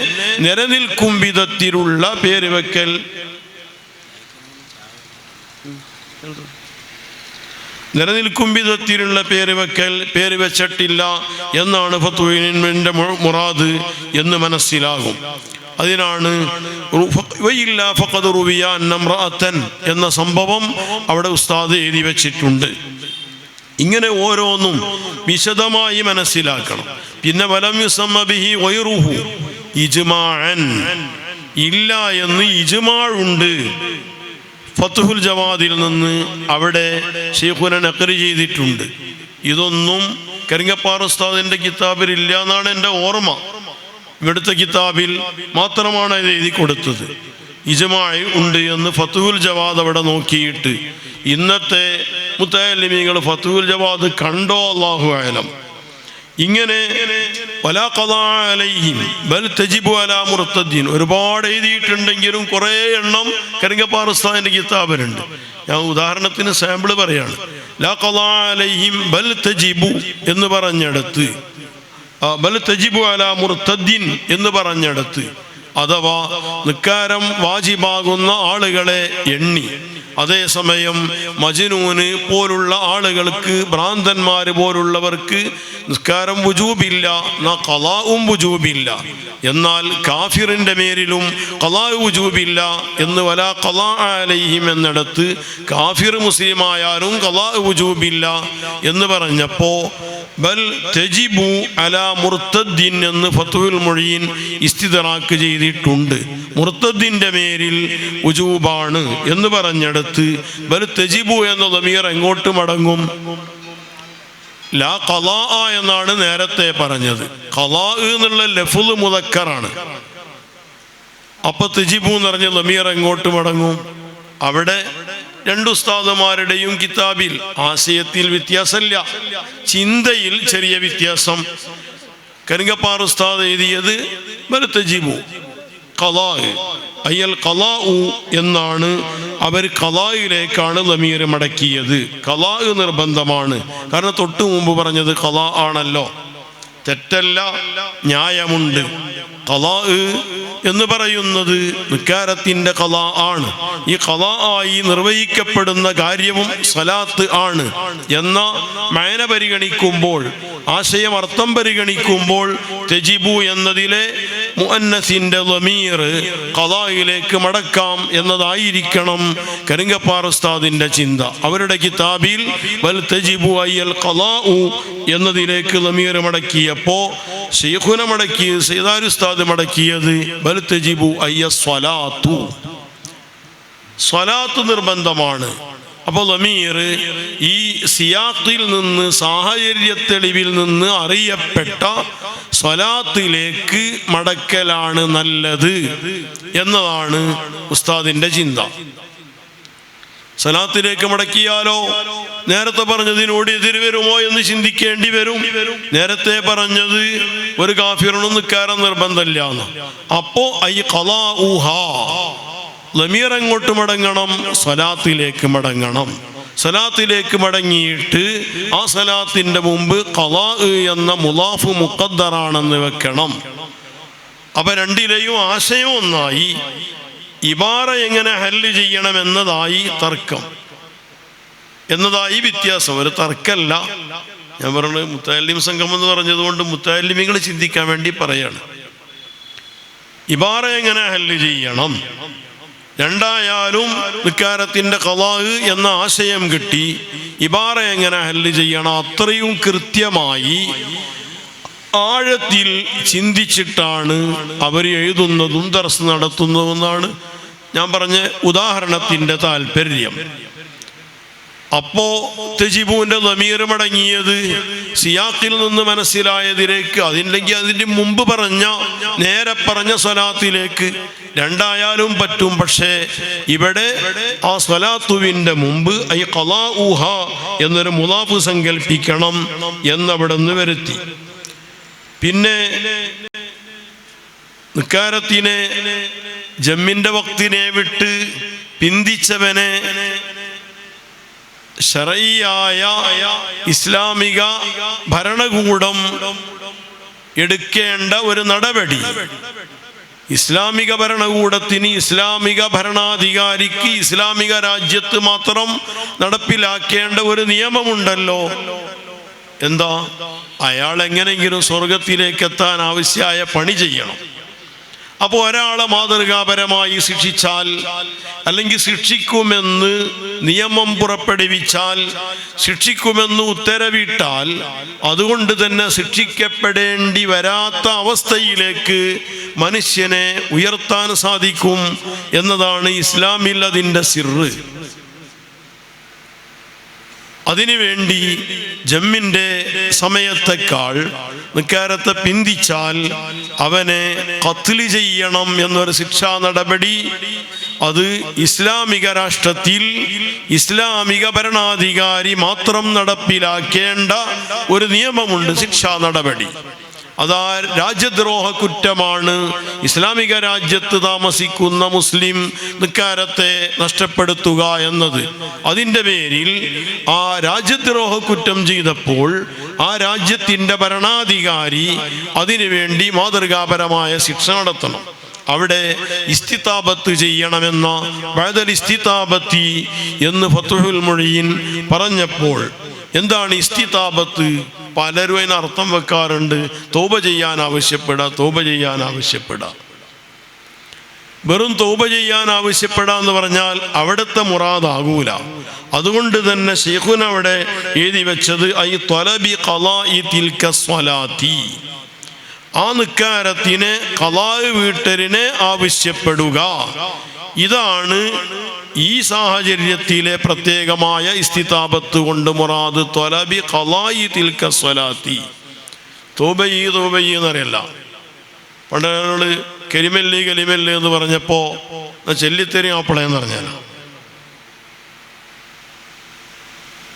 നിലനിൽക്കും വിധത്തിലുള്ള പേര് വെക്കൽ. നിലനിൽക്കും വിധത്തിലുള്ള പേര് വെച്ചിട്ടില്ല എന്നാണ് ഫതുഹുലിന്റെ മുറാദ് എന്ന് മനസ്സിലാകും. അതിനാണ് എന്ന സംഭവം അവിടെ ഉസ്താദ് എഴുതി വെച്ചിട്ടുണ്ട്. ഇങ്ങനെ ഓരോന്നും വിശദമായി മനസ്സിലാക്കണം. പിന്നെ വലം യുസമ്മ ബിഹി ഗൈറുഹു ഇജ്മാഅൻ, ഇല്ല എന്ന് ഇജ്മാഉണ്ട്. ഫത്ഹുൽ ജവാദിൽ നിന്ന് അവിടെ ശൈഖുന നഖ്ല് ചെയ്തിട്ടുണ്ട്. ഇതൊന്നും കരിങ്ങപ്പാറ ഉസ്താദിൻ്റെ കിതാബിൽ ഇല്ല എന്നാണ് എൻ്റെ ഓർമ്മ. ഇവിടുത്തെ കിതാബിൽ മാത്രമാണ് ഇത് എഴുതി കൊടുത്തത്. ഇജ്മാഅ് ഉണ്ട് എന്ന് ഫത്ഹുൽ ജവാദ് അവിടെ നോക്കിയിട്ട് ഇന്നത്തെ മുത്തഅല്ലിമീങ്ങൾ ഫത്ഹുൽ ജവാദ് കണ്ടോ അല്ലാഹു അഅലം. ഇങ്ങനെ വലാ ഖദാ അലൈഹിം ബൽ തജിബു അലാ മുർത്തദ്ദീൻ ഒരുപാട് എഴുതിയിട്ടുണ്ടെങ്കിലും കുറേ എണ്ണം കരിങ്ങപ്പാറ ഉസ്താദിൻ്റെ കിതാബിലുണ്ട്. ഞാൻ ഉദാഹരണത്തിന് സാമ്പിൾ പറയാണ്. ലാ ഖദാ അലൈഹിം ബൽ തജിബു എന്ന് പറഞ്ഞെടുത്ത്, ബൽ തജിബു അലാ മുർത്തദ്ദീൻ എന്ന് പറഞ്ഞെടുത്ത്, അഥവാ നിക്കാരം വാജിബാകുന്ന ആളുകളെ എണ്ണി, അതേസമയം മജ്നൂന് പോലുള്ള ആളുകൾക്ക്, ഭ്രാന്തന്മാർ പോലുള്ളവർക്ക് നിസ്കാരം വുജൂബില്ല, ഖളാഉം വുജൂബില്ല. എന്നാൽ കാഫിറിൻ്റെ മേലിലും ഖളാഉ വുജൂബില്ല എന്ന് വലാ ഖളാ അലൈഹിം എന്നിടത്ത് കാഫിർ മുസ്ലിമായാലും ഖളാഉ വുജൂബില്ല എന്ന് പറഞ്ഞപ്പോൾ ബൽ തജിബു അലാ മുർത്തദ്ദീൻ എന്ന് ഫത്ഹുൽ മുഈൻ ഇസ്തിദ്റാക്ക് ചെയ്തിട്ടുണ്ട്. മുർത്തദ്ദിൻ്റെ മേലിൽ വുജൂബാണ് എന്ന് പറഞ്ഞെടുത്ത് ബൽ തജിബു എന്ന ദമീർ എങ്ങോട്ട് മടങ്ങും? ലാ ഖളാ എന്നാണ് നേരത്തെ പറഞ്ഞത്. ഖളാ എന്നുള്ള ലഫ്ള് മുദക്കറാണ്. അപ്പൊ തജിബു എന്ന് പറഞ്ഞ ദമീർ എങ്ങോട്ട് മടങ്ങും? അവിടെ രണ്ട് ഉസ്താദുമാരുടെയും കിതാബിൽ ആശയത്തിൽ വ്യത്യാസമില്ല, ചിന്തയിൽ ചെറിയ വ്യത്യാസം. കരിങ്ങപ്പാറ ഉസ്താദ് എഴുതിയത് ബൽ തജിബു ഖളാ അയ്യൽ ഖളാഉ എന്നാണ്. അവർ ഖളായിലേക്കാണ് ദമീർ മടക്കിയത്. ഖളാ നിർബന്ധമാണ്. കാരണം തൊട്ടു മുമ്പ് പറഞ്ഞത് ഖളാ ആണല്ലോ. തെറ്റല്ല, ന്യായമുണ്ട്. ഖളാ എന്ന് പറയുന്നത് നിക്കാരത്തിൻ്റെ ഖളാ ആണ്. ഈ ഖളാ ആയി നിർവഹിക്കപ്പെടുന്ന കാര്യവും സ്വലാത്ത് ആണ് എന്ന മഅന പരിഗണിക്കുമ്പോൾ, ആശയം അർത്ഥം പരിഗണിക്കുമ്പോൾ തജിബു എന്നതിലെ മുഅന്നസിൻ്റെ ദമീർ ഖളായിലേക്ക് മടക്കാം എന്നതായിരിക്കണം കരിങ്ങപ്പാറ ഉസ്താദിൻ്റെ ചിന്ത. അവരുടെ കിതാബിൽ വൽ തജിബു അയ്യൽ ഖളാഉ എന്നതിലേക്ക് ദമീർ മടക്കിയപ്പോൾ ശൈഖുന മടക്കിയത്, സയ്യിദാലി ഉസ്താദ് മടക്കിയത് ബൽ തജിബു അയ്യ സ്വലാത്തു, സ്വലാത്ത് നിർബന്ധമാണ്. അപ്പോൾ ദമീർ ഈ സിയാഖിൽ നിന്ന്, സാഹചര്യ തെളിവിൽ നിന്ന് അറിയപ്പെട്ട സ്വലാത്തിലേക്ക് മടക്കലാണ് നല്ലത് എന്നതാണ് ഉസ്താദിൻ്റെ ചിന്ത. സ്വലാത്തിലേക്ക് മടക്കിയാലോ നേരത്തെ പറഞ്ഞതിനോട് എതിര് വരുമോ എന്ന് ചിന്തിക്കേണ്ടി വരും. നേരത്തെ പറഞ്ഞത് ഒരു കാഫിറിനും നിക്കാരം നിർബന്ധമില്ല എന്ന്. അപ്പോ ഐ ഖളാഉഹാ ദമീർ എങ്ങോട്ട് മടങ്ങണം? സ്വലാത്തിലേക്ക് മടങ്ങണം. സ്വലാത്തിലേക്ക് മടങ്ങിയിട്ട് ആ സ്വലാത്തിൻ്റെ മുമ്പ് ഖളാ എന്ന മുളാഫ് മുഖദ്ദറാണെന്ന് വെക്കണം. അപ്പൊ രണ്ടിലെയും ആശയം ഒന്നായി. ഇബാറ എങ്ങനെ ഹല്ല് ചെയ്യണം എന്നതായി തർക്കം, എന്നതായി വ്യത്യാസം. ഒരു തർക്കമല്ല. ഞാൻ പറഞ്ഞത് മുത്തഅല്ലിം സംഗമം എന്ന് പറഞ്ഞതുകൊണ്ട് മുത്തഅല്ലിമീങ്ങൾ ചിന്തിക്കാൻ വേണ്ടി പറയാണ്. ഇബാറ എങ്ങനെ ഹല്ല് ചെയ്യണം? രണ്ടായാലും നിക്കാരത്തിൻ്റെ ഖളാ എന്ന ആശയം കിട്ടി. ഇബാറ എങ്ങനെ ഹല്ല് ചെയ്യണം? അത്രയും കൃത്യമായി ആഴത്തിൽ ചിന്തിച്ചിട്ടാണ് അവർ എഴുതുന്നതും ദർസ് നടത്തുന്നതുമെന്നാണ് ഞാൻ പറഞ്ഞ ഉദാഹരണത്തിൻ്റെ താല്പര്യം. അപ്പോ തജിബുവിൻ്റെ ദമീർ മടങ്ങിയത് സിയാഖിൽ നിന്ന് മനസ്സിലായതിലേക്ക്, അതില്ലെങ്കിൽ അതിൻ്റെ മുമ്പ് പറഞ്ഞ നേരെ പറഞ്ഞ സ്വലാത്തിലേക്ക്. രണ്ടായാലും പറ്റും. പക്ഷേ ഇവിടെ ആ സ്വലാത്തുവിൻ്റെ മുമ്പ് ഐ ഖളാഉഹ എന്നൊരു മുളാഫ് സങ്കല്പിക്കണം എന്നവിടെ നിന്ന് വരുത്തി. പിന്നെ നിക്കാരത്തിനെ, ജമ്മിൻ്റെ വക്തിനെ വിട്ട് പിന്തിച്ചവനെ ശറഈയായ ഇസ്ലാമിക ഭരണകൂടം എടുക്കേണ്ട ഒരു നടപടി, ഇസ്ലാമിക ഭരണകൂടത്തിന്, ഇസ്ലാമിക ഭരണാധികാരിക്ക് ഇസ്ലാമിക രാജ്യത്ത് മാത്രം നടപ്പിലാക്കേണ്ട ഒരു നിയമമുണ്ടല്ലോ. എന്താ? അയാൾ എങ്ങനെയെങ്കിലും സ്വർഗത്തിലേക്ക് എത്താൻ ആവശ്യമായ പണി ചെയ്യണം. അപ്പോൾ ഒരാളെ മാതൃകാപരമായി ശിക്ഷിച്ചാൽ, അല്ലെങ്കിൽ ശിക്ഷിക്കുമെന്ന് നിയമം പുറപ്പെടുവിച്ചാൽ, ശിക്ഷിക്കുമെന്ന് ഉത്തരവിട്ടാൽ, അതുകൊണ്ട് തന്നെ ശിക്ഷിക്കപ്പെടേണ്ടി വരാത്ത അവസ്ഥയിലേക്ക് മനുഷ്യനെ ഉയർത്താൻ സാധിക്കും എന്നതാണ് ഇസ്ലാമിൽ അതിൻ്റെ സിർറ്. അതിനുവേണ്ടി ജമ്മിൻ്റെ സമയത്തേക്കാൾ നിക്കാരത്തെ പിന്തിച്ചാൽ അവനെ ഖത്ല് ചെയ്യണം എന്നൊരു ശിക്ഷാ നടപടി അത് ഇസ്ലാമിക രാഷ്ട്രത്തിൽ ഇസ്ലാമിക ഭരണാധികാരി മാത്രം നടപ്പിലാക്കേണ്ട ഒരു നിയമമുണ്ട്, ശിക്ഷാ നടപടി. അതാ രാജ്യദ്രോഹ കുറ്റമാണ്. ഇസ്ലാമിക രാജ്യത്ത് താമസിക്കുന്ന മുസ്ലിം നിക്കാരത്തെ നഷ്ടപ്പെടുത്തുക എന്നത്. അതിൻ്റെ പേരിൽ ആ രാജ്യദ്രോഹ കുറ്റം ചെയ്തപ്പോൾ ആ രാജ്യത്തിൻ്റെ ഭരണാധികാരി അതിനുവേണ്ടി മാതൃകാപരമായ ശിക്ഷ നടത്തണം. അവിടെ ഇസ്തിതാബത്ത് ചെയ്യണമെന്ന ബഅദൽ ഇസ്തിതാബത്തി എന്ന് ഫത്ഹുൽ മുഈൻ പറഞ്ഞപ്പോൾ എന്താണ് ഇസ്തിതാബത്ത്? പലരും അതിന് അർത്ഥം വെക്കാറുണ്ട്, തൗബ ചെയ്യാൻ ആവശ്യപ്പെടുക, തൗബ ചെയ്യാൻ ആവശ്യപ്പെടുക. വെറും തൗബ ചെയ്യാൻ ആവശ്യപ്പെടുക എന്ന് പറഞ്ഞാൽ അവിടുത്തെ മുറാദാകൂല. അതുകൊണ്ട് തന്നെ ശൈഖുന അവിടെ എഴുതി വെച്ചത് ഐ ത്വലബി ഖളാഇ തിൽക സ്വലാത്തി, ആ നിക്കാരത്തിനെ ഖളാ വീട്ടലിനെ ആവശ്യപ്പെടുക. ഇതാണ് ഈ സാഹചര്യത്തിലെ പ്രത്യേകമായ ഇസ്തിതാബത്ത് കൊണ്ട് മുറാദ്. ത്വലബി ഖളാഇ തിൽക സ്വലാത്തി, തൗബയി എന്നറിയല്ല. പണ്ട് ഞങ്ങൾ കലിമല്ലി എന്ന് പറഞ്ഞപ്പോൾ ചെല്ലിത്തരും ആപ്പിളയെന്ന് പറഞ്ഞാൽ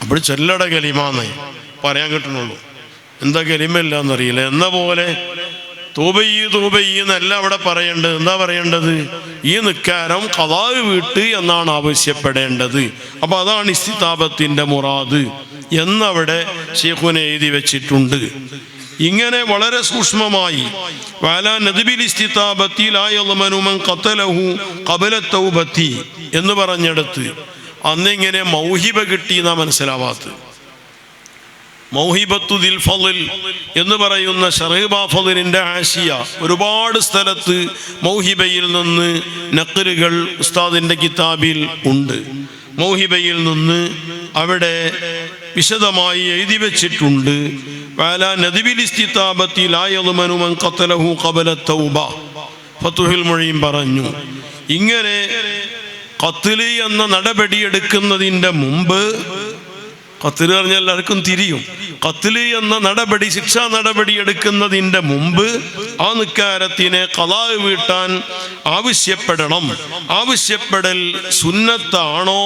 അപ്പോൾ ചെല്ലട കലിമാന്നേ പറയാൻ കിട്ടണുള്ളൂ. എന്താ കലിമല്ല എന്നറിയില്ല. എന്ന പോലെ തൂബയ്യ് എന്നല്ല അവിടെ പറയേണ്ടത്. എന്താ പറയേണ്ടത്? ഈ നിക്കാരം ഖളാ വീട്ട് എന്നാണ് ആവശ്യപ്പെടേണ്ടത്. അപ്പൊ അതാണ് ഇസ്തിതാബത്തിന്റെ മുറാദ് എന്നവിടെ ശൈഖുന എഴുതി വെച്ചിട്ടുണ്ട്. ഇങ്ങനെ വളരെ സൂക്ഷ്മമായി വഅലാ നദ്ബിൽ ഇസ്തിതാബത്തി ലാ യളമനു മൻ ഖതലഹു ഖബല തൗബത്തി എന്ന് പറഞ്ഞെടുത്ത് അന്നിങ്ങനെ മൗഹിബ കിട്ടിയെന്നാ മനസ്സിലാവാത്തത്. മൗഹിബത്തു ദിൽ ഫളിൽ എന്ന് പറയുന്ന ശറഹ് ബാഫളിന്റെ ആശിയ ഒരുപാട് സ്ഥലത്ത് മൗഹിബയിൽ നിന്ന് നഖലുകൾ ഉസ്താദിന്റെ കിതാബിൽ ഉണ്ട്. മൗഹിബയിൽ നിന്ന് അവിടെ വിശദമായി എഴുതി വെച്ചിട്ടുണ്ട്. വഅലാ നദ്ബിൽ ഇസ്തിതാബത്തി ലാ യളമനു മൻ ഖതലഹു ഖബല തൗബ. ഫത്ഹുൽ മുഈൻ പറഞ്ഞു, ഇങ്ങനെ ഖത്ല് എന്ന നടപടി എടുക്കുന്നതിൻ്റെ മുമ്പ്, ഖത്ല് പറഞ്ഞാൽ എല്ലാവർക്കും തിരിയും, ഖത്ല് എന്ന നടപടി ശിക്ഷാ നടപടി എടുക്കുന്നതിൻ്റെ മുമ്പ് ആ നിക്കാരത്തിനെ ഖളാ വീട്ടാൻ ആവശ്യപ്പെടണം. ആവശ്യപ്പെടൽ സുന്നത്താണോ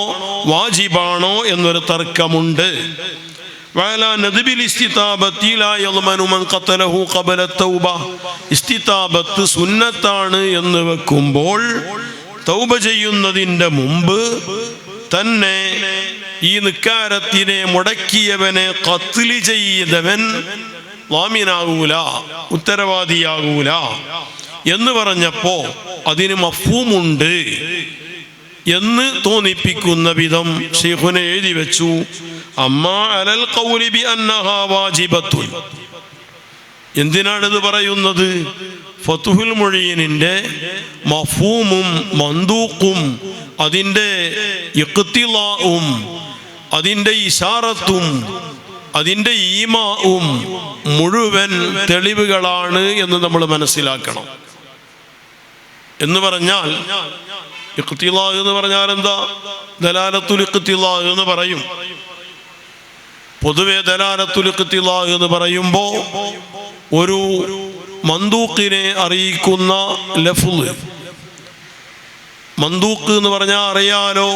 വാജിബാണോ എന്നൊരു തർക്കമുണ്ട്. വഅലാ നദ്ബിൽ ഇസ്തിതാബത്തി ലാ യളമനു മൻ ഖതലഹു ഖബല തൗബ, ഇസ്തിതാബത്ത് സുന്നത്താണ് എന്ന് വെക്കുമ്പോൾ തൗബ ചെയ്യുന്നതിൻ്റെ മുമ്പ് തന്നെ ഈ നിക്കാരത്തിനെ മുടക്കിയവനെ ഖത്ല് ചെയ്തവൻ ളാമിനാകൂല, ഉത്തരവാദിയാകൂല എന്ന് പറഞ്ഞപ്പോ അതിന് മഫ്ഹൂമുണ്ട് എന്ന് തോന്നിപ്പിക്കുന്ന വിധം ശൈഖുന എഴുതി വെച്ചു. അമ്മാ അലൽ ഖൗലി ബി അന്നഹാ വാജിബത്തുൻ. എന്തിനാണിത് പറയുന്നത്? ഫത്ഹുൽ മുഈനിന്റെ മഫ്ഹൂമും മന്ദൂഖും അതിൻ്റെ ഇഖ്തിലാഉം അതിൻ്റെ ഇശാറത്തും അതിൻ്റെ ഈമാഉം മുഴുവൻ തെളിവുകളാണ് എന്ന് നമ്മൾ മനസ്സിലാക്കണം. എന്ന് പറഞ്ഞാൽ ഇഖ്തിലാ എന്ന് പറഞ്ഞാൽ എന്താ? ദലാലത്തുൽ ഇഖ്തിലാ എന്ന് പറയും. പൊതുവെ ദലാലത്തുൽ ഇഖ്തിലാ എന്ന് പറയുമ്പോൾ ഒരു മന്ദൂഖിനെ അറിയിക്കുന്ന ലഫ്ള്, മന്ദൂഖ് എന്ന് പറഞ്ഞാൽ അറിയാലോ,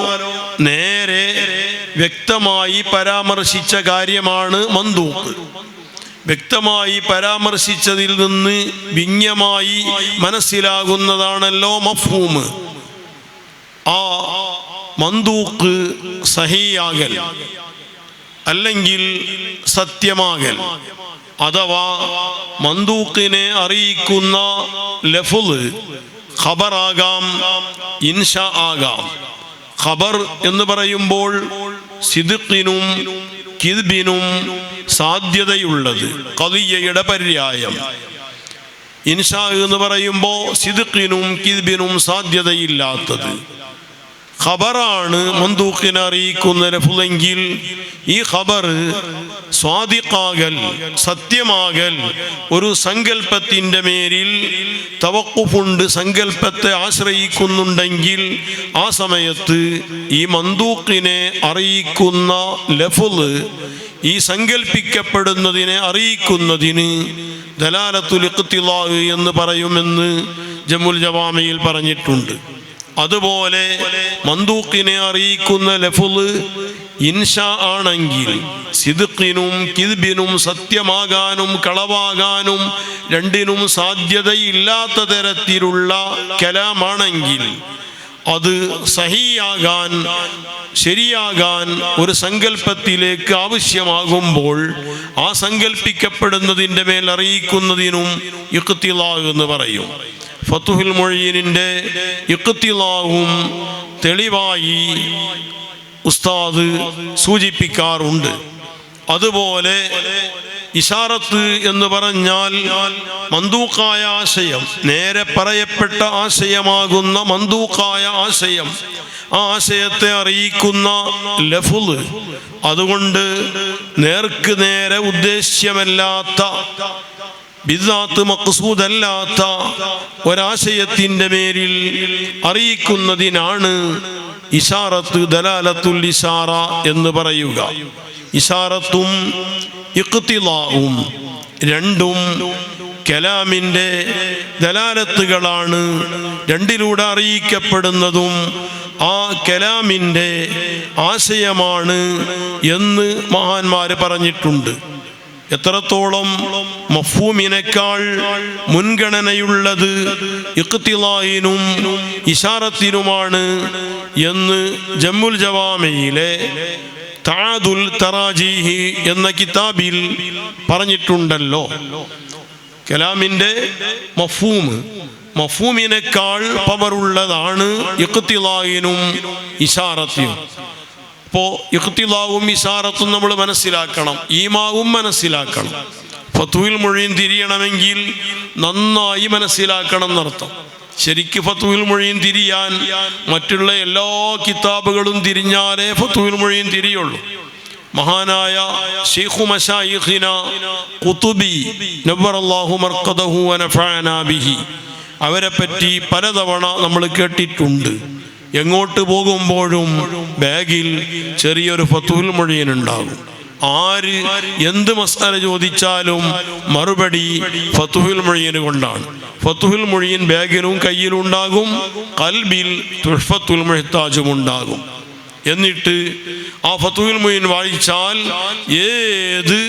നേരെ വ്യക്തമായി പരാമർശിച്ച കാര്യമാണ് മന്ദൂഖ്. വ്യക്തമായി പരാമർശിച്ചതിൽ നിന്ന് വിജ്ഞമായി മനസ്സിലാകുന്നതാണല്ലോ മഫ്ഹൂം. ആ മന്ദൂഖ് സഹിയാകൽ അല്ലെങ്കിൽ സത്യമാകൽ, അഥവാ മന്ദൂഖിനെ അറിയിക്കുന്ന ലഫ്ള് ഖബറാകാം, ഇൻഷാ ആകാം. ഖബർ എന്ന് പറയുമ്പോൾ സിദ്ഖിനും കിദ്ബിനും സാധ്യതയുള്ളത്, ഖദിയയുടെ പര്യായം. ഇൻഷാ എന്ന് പറയുമ്പോൾ സിദ്ഖിനും കിദ്ബിനും സാധ്യതയില്ലാത്തത്. ഖബറാണ് മന്ദൂഖിനെ അറിയിക്കുന്ന ലഫ്ളെങ്കിൽ ഈ ഖബർ സ്വാദിഖാകൽ, സത്യമാകൽ ഒരു സങ്കല്പത്തിൻ്റെ മേലിൽ തവഖുഫുണ്ട്, സങ്കല്പത്തെ ആശ്രയിക്കുന്നുണ്ടെങ്കിൽ ആ സമയത്ത് ഈ മന്ദൂഖിനെ അറിയിക്കുന്ന ലഫ്ള് ഈ സങ്കല്പിക്കപ്പെടുന്നതിനെ അറിയിക്കുന്നതിന് ദലാലത്തുൽ ഇഖ്തിലാ എന്ന് പറയുമെന്ന് ജമുൽ ജവാമിയിൽ പറഞ്ഞിട്ടുണ്ട്. അതുപോലെ മന്ദൂഖിനെ അറിയിക്കുന്ന ലഫ്ള് ഇൻഷാ ആണെങ്കിൽ സിദ്ഖിനും കിദ്ബിനും സത്യമാകാനും കളവാകാനും രണ്ടിനും സാധ്യതയില്ലാത്ത തരത്തിലുള്ള കലാമാണെങ്കിൽ അത് സഹിയാകാൻ, ശരിയാകാൻ ഒരു സങ്കല്പത്തിലേക്ക് ആവശ്യമാകുമ്പോൾ ആ സങ്കല്പിക്കപ്പെടുന്നതിൻ്റെ മേൽ അറിയിക്കുന്നതിനും ഇഖ്തിലാ എന്ന് പറയും. ഫതുഹുൽ മുഈനിൻ്റെ ഇഖ്തിലാവും തെളിവായി ഉസ്താദ് സൂചിപ്പിക്കാറുണ്ട്. അതുപോലെ ഇശാറത്ത് എന്ന് പറഞ്ഞാൽ മന്ദൂഖായ ആശയം, നേരെ പറയപ്പെട്ട ആശയമാകുന്ന മന്ദൂഖായ ആശയം, ആ ആശയത്തെ അറിയിക്കുന്ന ലഫ്ള്. അതുകൊണ്ട് നേർക്ക് നേരെ ഉദ്ദേശ്യമല്ലാത്ത, ബിദ്അത്ത് മഖ്സൂദല്ലാത്ത ഒരാശയത്തിൻ്റെ മേലിൽ അറിയിക്കുന്നതിനാണ് ഇശാറത്ത്, ദലാലത്തുൽ ഇശാറ എന്ന് പറയുക. ഇശാറത്തും ഇഖ്തിലാഉം രണ്ടും കലാമിൻ്റെ ദലാലത്തുകളാണ്. രണ്ടിലൂടെ അറിയിക്കപ്പെടുന്നതും ആ കലാമിൻ്റെ ആശയമാണ് എന്ന് മഹാന്മാർ പറഞ്ഞിട്ടുണ്ട്. എത്രത്തോളം മഫ്ഹൂമിനേക്കാൾ മുൻഗണനയുള്ളത് ഇഖ്തിലായിനും ഇശാറത്തിനുമാണ് എന്ന് ജമ്മുൽ ജവാമിയിലെ തആദുൽ തറാജീഹ് എന്ന കിതാബിൽ പറഞ്ഞിട്ടുണ്ടല്ലോ. കലാമിൻ്റെ മഫ്ഹൂമിനേക്കാൾ പവറുള്ളതാണ് ഇഖ്തിലായിനും ഇശാറത്തിനും. അപ്പോൾ ഇഖ്തിലാവും ഇശാറത്തും നമ്മൾ മനസ്സിലാക്കണം, ഈമാവും മനസ്സിലാക്കണം. ഫതുഹുൽ മുഈൻ തിരിയണമെങ്കിൽ നന്നായി മനസ്സിലാക്കണം എന്നർത്ഥം. ശരിക്ക് ഫതുഹുൽ മുഈൻ തിരിയാൻ മറ്റുള്ള എല്ലാ കിതാബുകളും തിരിഞ്ഞാലേ ഫതുഹുൽ മുഈൻ തിരിയുള്ളൂ. മഹാനായ ശൈഖു മശായിഖിന ഖുതുബി നവ്വറല്ലാഹു മർഖദഹു വനഫഅനാ ബിഹി, അവരെ പറ്റി പലതവണ നമ്മൾ കേട്ടിട്ടുണ്ട്. എങ്ങോട്ട് പോകുമ്പോഴും ബാഗിൽ ചെറിയൊരു ഫതുഹുൽ മുഈൻ ഉണ്ടാകും. ആര് എന്ത് മസ്അല ചോദിച്ചാലും മറുപടി ഫതുഹുൽ മുഈൻ കൊണ്ടാണ്. ഫതുഹുൽ മുഈൻ ബാഗിലും കയ്യിലുണ്ടാകും, ഖൽബിൽ തുഹ്ഫത്തുൽ മുഹ്താജും ഉണ്ടാകും. എന്നിട്ട് ആ ഫതുഹുൽ മുഈൻ വായിച്ചാൽ ഏത്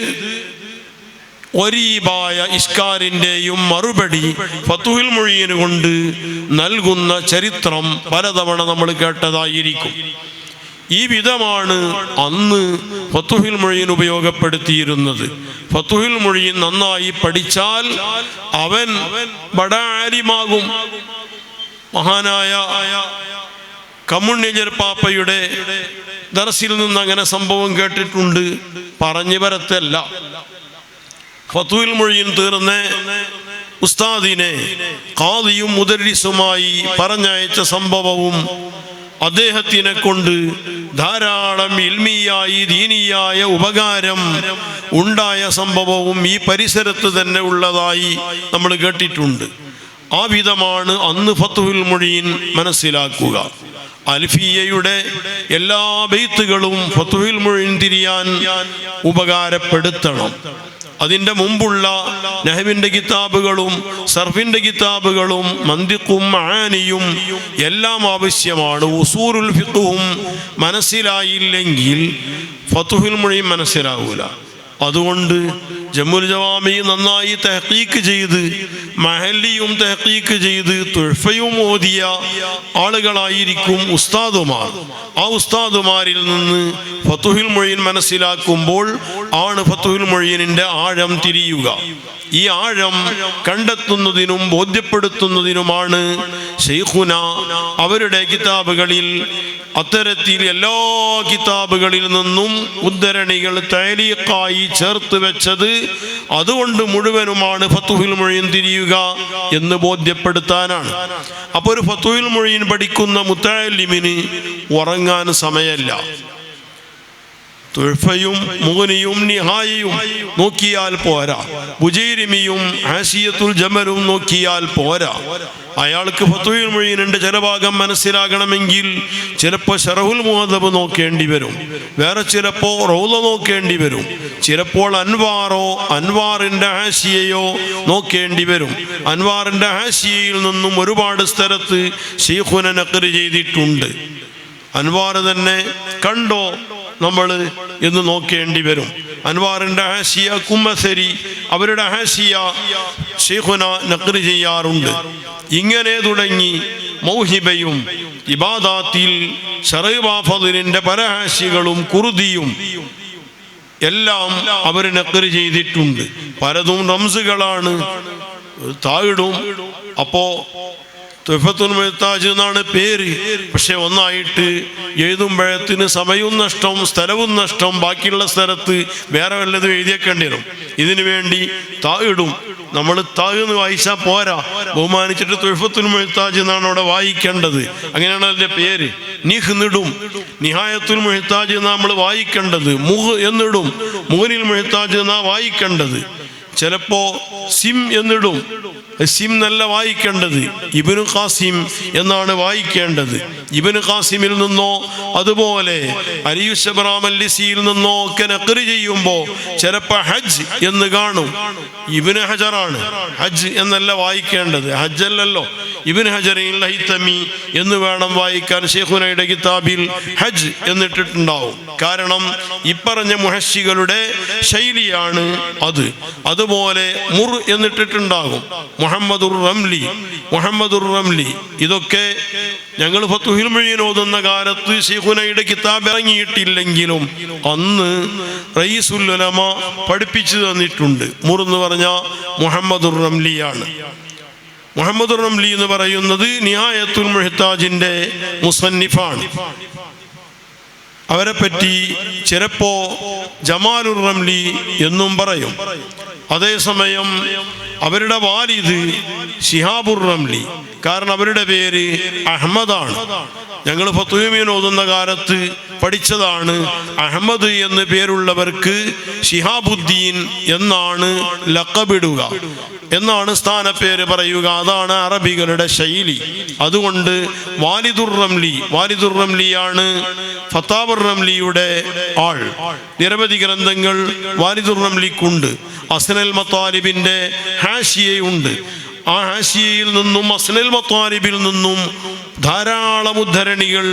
ഒരീബായ ഇഷ്കാലിൻ്റെയും മറുപടി ഫതുഹുൽ മുഈൻ കൊണ്ട് നൽകുന്ന ചരിത്രം പലതവണ നമ്മൾ കേട്ടതായിരിക്കും. ഈ വിധമാണ് അന്ന് ഫതുഹുൽ മുഈൻ ഉപയോഗപ്പെടുത്തിയിരുന്നത്. ഫതുഹുൽ മുഈൻ നന്നായി പഠിച്ചാൽ അവൻ ബഡാ ആലിമാകും. മഹാനായ കമ്മുണ്ണിജർ പാപ്പയുടെ ദർസിൽ നിന്ന് അങ്ങനെ സംഭവം കേട്ടിട്ടുണ്ട്. പറഞ്ഞു വരത്തല്ല. ഫതുഹുൽ മുഈൻ തീർന്ന് ഉസ്താദിനെ ഖാദിയും മുദർരിസുമായി പറഞ്ഞയച്ച സംഭവവും അദ്ദേഹത്തിനെ കൊണ്ട് ധാരാളം ഇൽമിയായി ദീനിയായ ഉപകാരം ഉണ്ടായ സംഭവവും ഈ പരിസരത്ത് തന്നെ ഉള്ളതായി നമ്മൾ കേട്ടിട്ടുണ്ട്. ആ വിധമാണ് അന്ന് ഫതുഹുൽ മുഈൻ മനസ്സിലാക്കുക. അൽഫിയയുടെ എല്ലാ ബൈത്തുകളും ഫതുഹുൽ മുഈൻ തിരിയാൻ ഉപകാരപ്പെടുത്തണം. അതിൻ്റെ മുമ്പുള്ള നഹ്വിൻ്റെ കിതാബുകളും സർഫിൻ്റെ കിതാബുകളും മന്തിഖും മആനിയും എല്ലാം ആവശ്യമാണ്. ഉസൂലുൽ ഫിഖ്ഹും മനസ്സിലായില്ലെങ്കിൽ ഫതുഹുൽ മുഈൻ മനസ്സിലാവൂല. അതുകൊണ്ട് ജമ്മുൽ ജവാമി നന്നായി തഹ്ഖീഖ് ചെയ്ത്, മഹല്ലിയും തഹ്ഖീഖ് ചെയ്ത്, തുഹ്ഫയും ഓതിയ ആളുകളായിരിക്കും ഉസ്താദുമാർ. ആ ഉസ്താദുമാരിൽ നിന്ന് ഫതുഹുൽ മുഈൻ മനസ്സിലാക്കുമ്പോൾ ആണ് ഫതുഹുൽ മുഈനിൻ്റെ ആഴം തിരിയുക. ഈ ആഴം കണ്ടെത്തുന്നതിനും ബോധ്യപ്പെടുത്തുന്നതിനുമാണ് ശൈഖുന അവരുടെ കിതാബുകളിൽ അത്തരത്തിൽ എല്ലാ കിതാബുകളിൽ നിന്നും ഉദ്ധരണികൾ തഅലീഖായി ചേർത്ത് വെച്ചത്. അതുകൊണ്ട് മുഴുവനുമാണ് ഫത്ഹുൽ മുഈൻ തിരിയുക എന്ന് ബോധ്യപ്പെടുത്താനാണ്. അപ്പോൾ ഒരു ഫത്ഹുൽ മുഈൻ പഠിക്കുന്ന മുത്തഅല്ലിമിന് ഉറങ്ങാൻ സമയമല്ല. തുഹ്ഫയും മുഗ്നിയും നിഹായയും നോക്കിയാൽ പോരാ, ബുജൈരിമിയും ഹാസിയത്തുൽ ജമലും നോക്കിയാൽ പോരാ. അയാൾക്ക് ഫത്ഹുൽ മുഈനിന്റെ ചില ഭാഗം മനസ്സിലാകണമെങ്കിൽ ചിലപ്പോൾ ശറഹുൽ മുഹദ്ദബ് നോക്കേണ്ടി വരും, വേറെ ചിലപ്പോൾ റൗള നോക്കേണ്ടി വരും, ചിലപ്പോൾ അൻവാറിന്റെ ഹാസിയയോ നോക്കേണ്ടി വരും. അൻവാറിന്റെ ഹാസിയയിൽ നിന്നും ഒരുപാട് സ്ഥലത്ത് ശൈഖുന നഖ്ൽ ചെയ്തിട്ടുണ്ട്. അൻവാർ തന്നെ കണ്ടോ നമ്മൾ എന്ന് നോക്കേണ്ടി വരും. അൻവാറിന്റെ ഹാസിയ കുമ്മസരി അവരുടെ ഹാസിയ ശൈഖുന നഖ്ൽ ചെയ്യാറുണ്ട്. ഇങ്ങനെ തുടങ്ങി മൗഹിബയും ഇബാദാത്തിൽ ശറഅ് പല ഹാസികളും കുർദിയും എല്ലാം അവർ നഖ്ൽ ചെയ്തിട്ടുണ്ട്. പലതും റംസുകളാണ്, താഴിടും. അപ്പോ തുഹ്ഫത്തുൽ മുഹ്താജ് എന്നാണ് പേര്, പക്ഷെ ഒന്നായിട്ട് എഴുതുമ്പോഴത്തിന് സമയവും നഷ്ടം, സ്ഥലവും നഷ്ടം, ബാക്കിയുള്ള സ്ഥലത്ത് വേറെ വല്ലതും എഴുതിയേക്കേണ്ടി വരും. ഇതിനു വേണ്ടി താഴിടും. നമ്മൾ താഴ് എന്ന് വായിച്ചാൽ പോരാ, ബഹുമാനിച്ചിട്ട് തുഹ്ഫത്തുൽ മുഹ്താജ് എന്നാണ് അവിടെ വായിക്കേണ്ടത്. അങ്ങനെയാണ് അതിൻ്റെ പേര്. നിഹ് എന്നിടും, നിഹായത്തുൽ മുഹ്താജ് എന്നാണ് നമ്മൾ വായിക്കേണ്ടത്. മുഹ് എന്നിടും, മുഗ്നിൽ മുഹ്താജ് എന്നാ വായിക്കേണ്ടത്. ചിലപ്പോ സിം എന്നിടും, സിം നല്ല വായിക്കേണ്ടത് ഇബ്നു ഖാസിം എന്നാണ് വായിക്കേണ്ടത്. ഇബ്നു ഖാസിമിൽ നിന്നോ അതുപോലെ അലിയുസ് അബ്റാമല്ലിസിയിൽ നിന്നോ ഒക്കെ നഖ്ൽ ചെയ്യുമ്പോൾ ചിലപ്പോൾ ഹജ്ജ് എന്ന് കാണും. ഇബ്നു ഹജറാണ്, ഹജ്ജ് എന്നല്ല വായിക്കേണ്ടത്, ഹജ്ജല്ലല്ലോ. ഇബ്നു ഹജറിൻ ഹൈതമി എന്ന് വേണം വായിക്കാൻ. ശൈഖുനയുടെ കിതാബിൽ ഹജ്ജ് എന്നിട്ടിട്ടുണ്ടാവും. കാരണം ഇപ്പറഞ്ഞ മുഹശ്ശികളുടെ ശൈലിയാണ് അത്. അതുപോലെ മുർ എന്നിട്ടിട്ടുണ്ടാകും, മുഹമ്മദുർ റംലി. ഇതൊക്കെ ഞങ്ങൾ ഫത്ഹുൽ മുഈൻ ഓതുന്ന കാലത്ത് ശൈഖുനയുടെ കിതാബ് ഇറങ്ങിയിട്ടില്ലെങ്കിലും അന്ന് റഈസുൽ ഉലമ പഠിപ്പിച്ചു തന്നിട്ടുണ്ട്. മുർ എന്ന് പറഞ്ഞാൽ മുഹമ്മദുർ റംലിയാണ്. മുഹമ്മദുർ റംലി എന്ന് പറയുന്നത് നിഹായത്തുൽ മുഹ്താജിന്റെ മുസന്നിഫാണ്. അവരെ പറ്റി ചിലപ്പോ ജമാലുർ റംലി എന്നും പറയും. അതേസമയം അവരുടെ വാലിദ് ശിഹാബുർ റംലി, കാരണം അവരുടെ പേര് അഹമ്മദാണ്. ഞങ്ങൾ ഫത്ഹുൽ മുഈൻ ഓതുന്ന കാലത്ത് പഠിച്ചതാണ്. അഹമ്മദ് എന്ന് പേരുള്ളവർക്ക് ശിഹാബുദ്ദീൻ എന്നാണ് ലഖബിടുക, എന്നാണ് സ്ഥാനപ്പേര് പറയുക. അതാണ് അറബികളുടെ ശൈലി. അതുകൊണ്ട് വാലിദുർ റംലിയാണ് ഫത്താവുർ റംലിയുടെ ആൾ. നിരവധി ഗ്രന്ഥങ്ങൾ വാലിദുർ റംലിക്കുണ്ട്. അസ്നൽ മത്താലിബിന്റെ ഹാഷിയയുണ്ട്. ആ ഹാഷിയയിൽ നിന്നും അസ്നൽ മത്താലിബിൽ നിന്നും ധാരാളം ഉദ്ധരണികൾ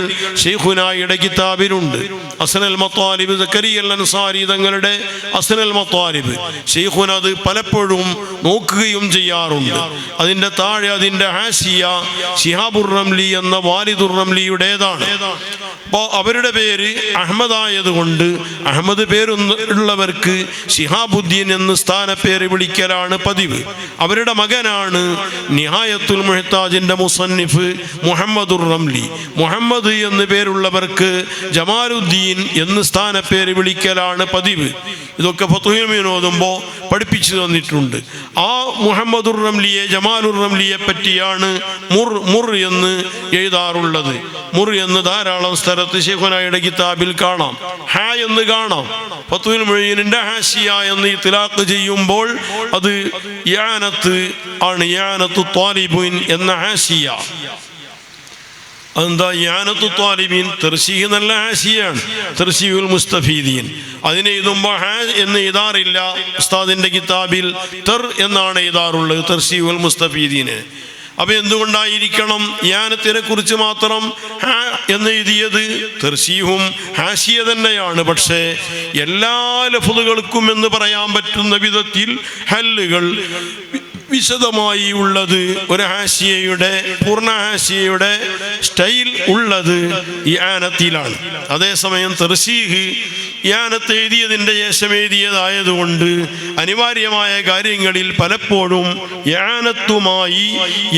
ശൈഖുനായുടെ കിതാബിലുണ്ട്. അസ്നൽ മത്താലിബ് സക്കരിയ അൻസാരി തങ്ങളുടെ അസ്നൽ മത്താലിബ് ശൈഖുന അത് പലപ്പോഴും നോക്കുകയും ചെയ്യാറുണ്ട്. അതിൻ്റെ താഴെ അതിൻ്റെ ഹാഷിയ ശിഹാബുർ റംലി എന്ന വാലിദുർ റംലിയുടേതാണ്. അപ്പോൾ അവരുടെ പേര് അഹമ്മദായതുകൊണ്ട് അഹമ്മദ് പേരുള്ളവർക്ക് ശിഹാബുദ്ദീൻ എന്ന് സ്ഥാനപ്പേര് വിളിക്കലാണ് പതിവ്. അവരുടെ മകനാണ് നിഹായത്തുൽ മുഹ്താജിന്റെ മുസന്നിഫ് മുഹമ്മദുർ റംലി. മുഹമ്മദ് എന്ന് പേരുള്ളവർക്ക് ജമാലുദ്ദീൻ എന്ന് സ്ഥാനപ്പേര് വിളിക്കലാണ് പതിവ്. ഇതൊക്കെ ഫത്ഹുൽ മുഈൻ ഓതുമ്പോൾ പഠിപ്പിച്ചു തന്നിട്ടുണ്ട്. ആ മുഹമ്മദുർ റംലിയെ ജമാലുർ റംലിയെ പറ്റിയാണ് മുർ എന്ന് എഴുതാറുള്ളത്. മുർ എന്ന് ധാരാളം സ്ഥലത്ത് ശൈഖുനായുടെ കിതാബിൽ കാണാം. ഹാ എന്ന് കാണാം. ഫത്ഹുൽ മുഈനിന്റെ ഹാഷിയ എന്ന് ഇത്ലാഖ് ചെയ്യുമ്പോൾ അത് ഇആനത്ത് ആണ്, ഇആനത്തു ത്വാലിബീൻ എന്ന ഹാഷിയ. അതെന്താ ഇആനത്തു ത്വാലിബീൻ? തർശീഹ് നല്ല ഹാഷിയാണ്, തർശീഹുൽ മുസ്തഫീദീൻ. അതിനെ എഴുതുമ്പോൾ ഹാ എന്ന് എഴുതാറില്ല. ഉസ്താദിന്റെ കിതാബിൽ തർ എന്നാണ് എഴുതാറുള്ളത്, തർശീഹുൽ മുസ്തഫീദീന്. അപ്പൊ എന്തുകൊണ്ടായിരിക്കണം യാനത്തിനെ കുറിച്ച് മാത്രം ഹാ എന്ന് എഴുതിയത്? തർശീഹും ഹാഷിയ തന്നെയാണ്. പക്ഷേ എല്ലാ ലഫ്ളുകൾക്കും എന്ന് പറയാൻ പറ്റുന്ന വിധത്തിൽ ഹല്ലുകൾ വിശദമായി ഉള്ളത് ഒരു ഹാഷിയയുടെ പൂർണ്ണ ഹാഷിയയുടെ സ്റ്റൈൽ ഉള്ളത് ഇആനത്തിലാണ്. അതേസമയം തർശീഹ് ഇആനത്ത് എഴുതിയതിൻ്റെ ശേഷം എഴുതിയതായതുകൊണ്ട് അനിവാര്യമായ കാര്യങ്ങളിൽ പലപ്പോഴും ഇആനത്തുമായി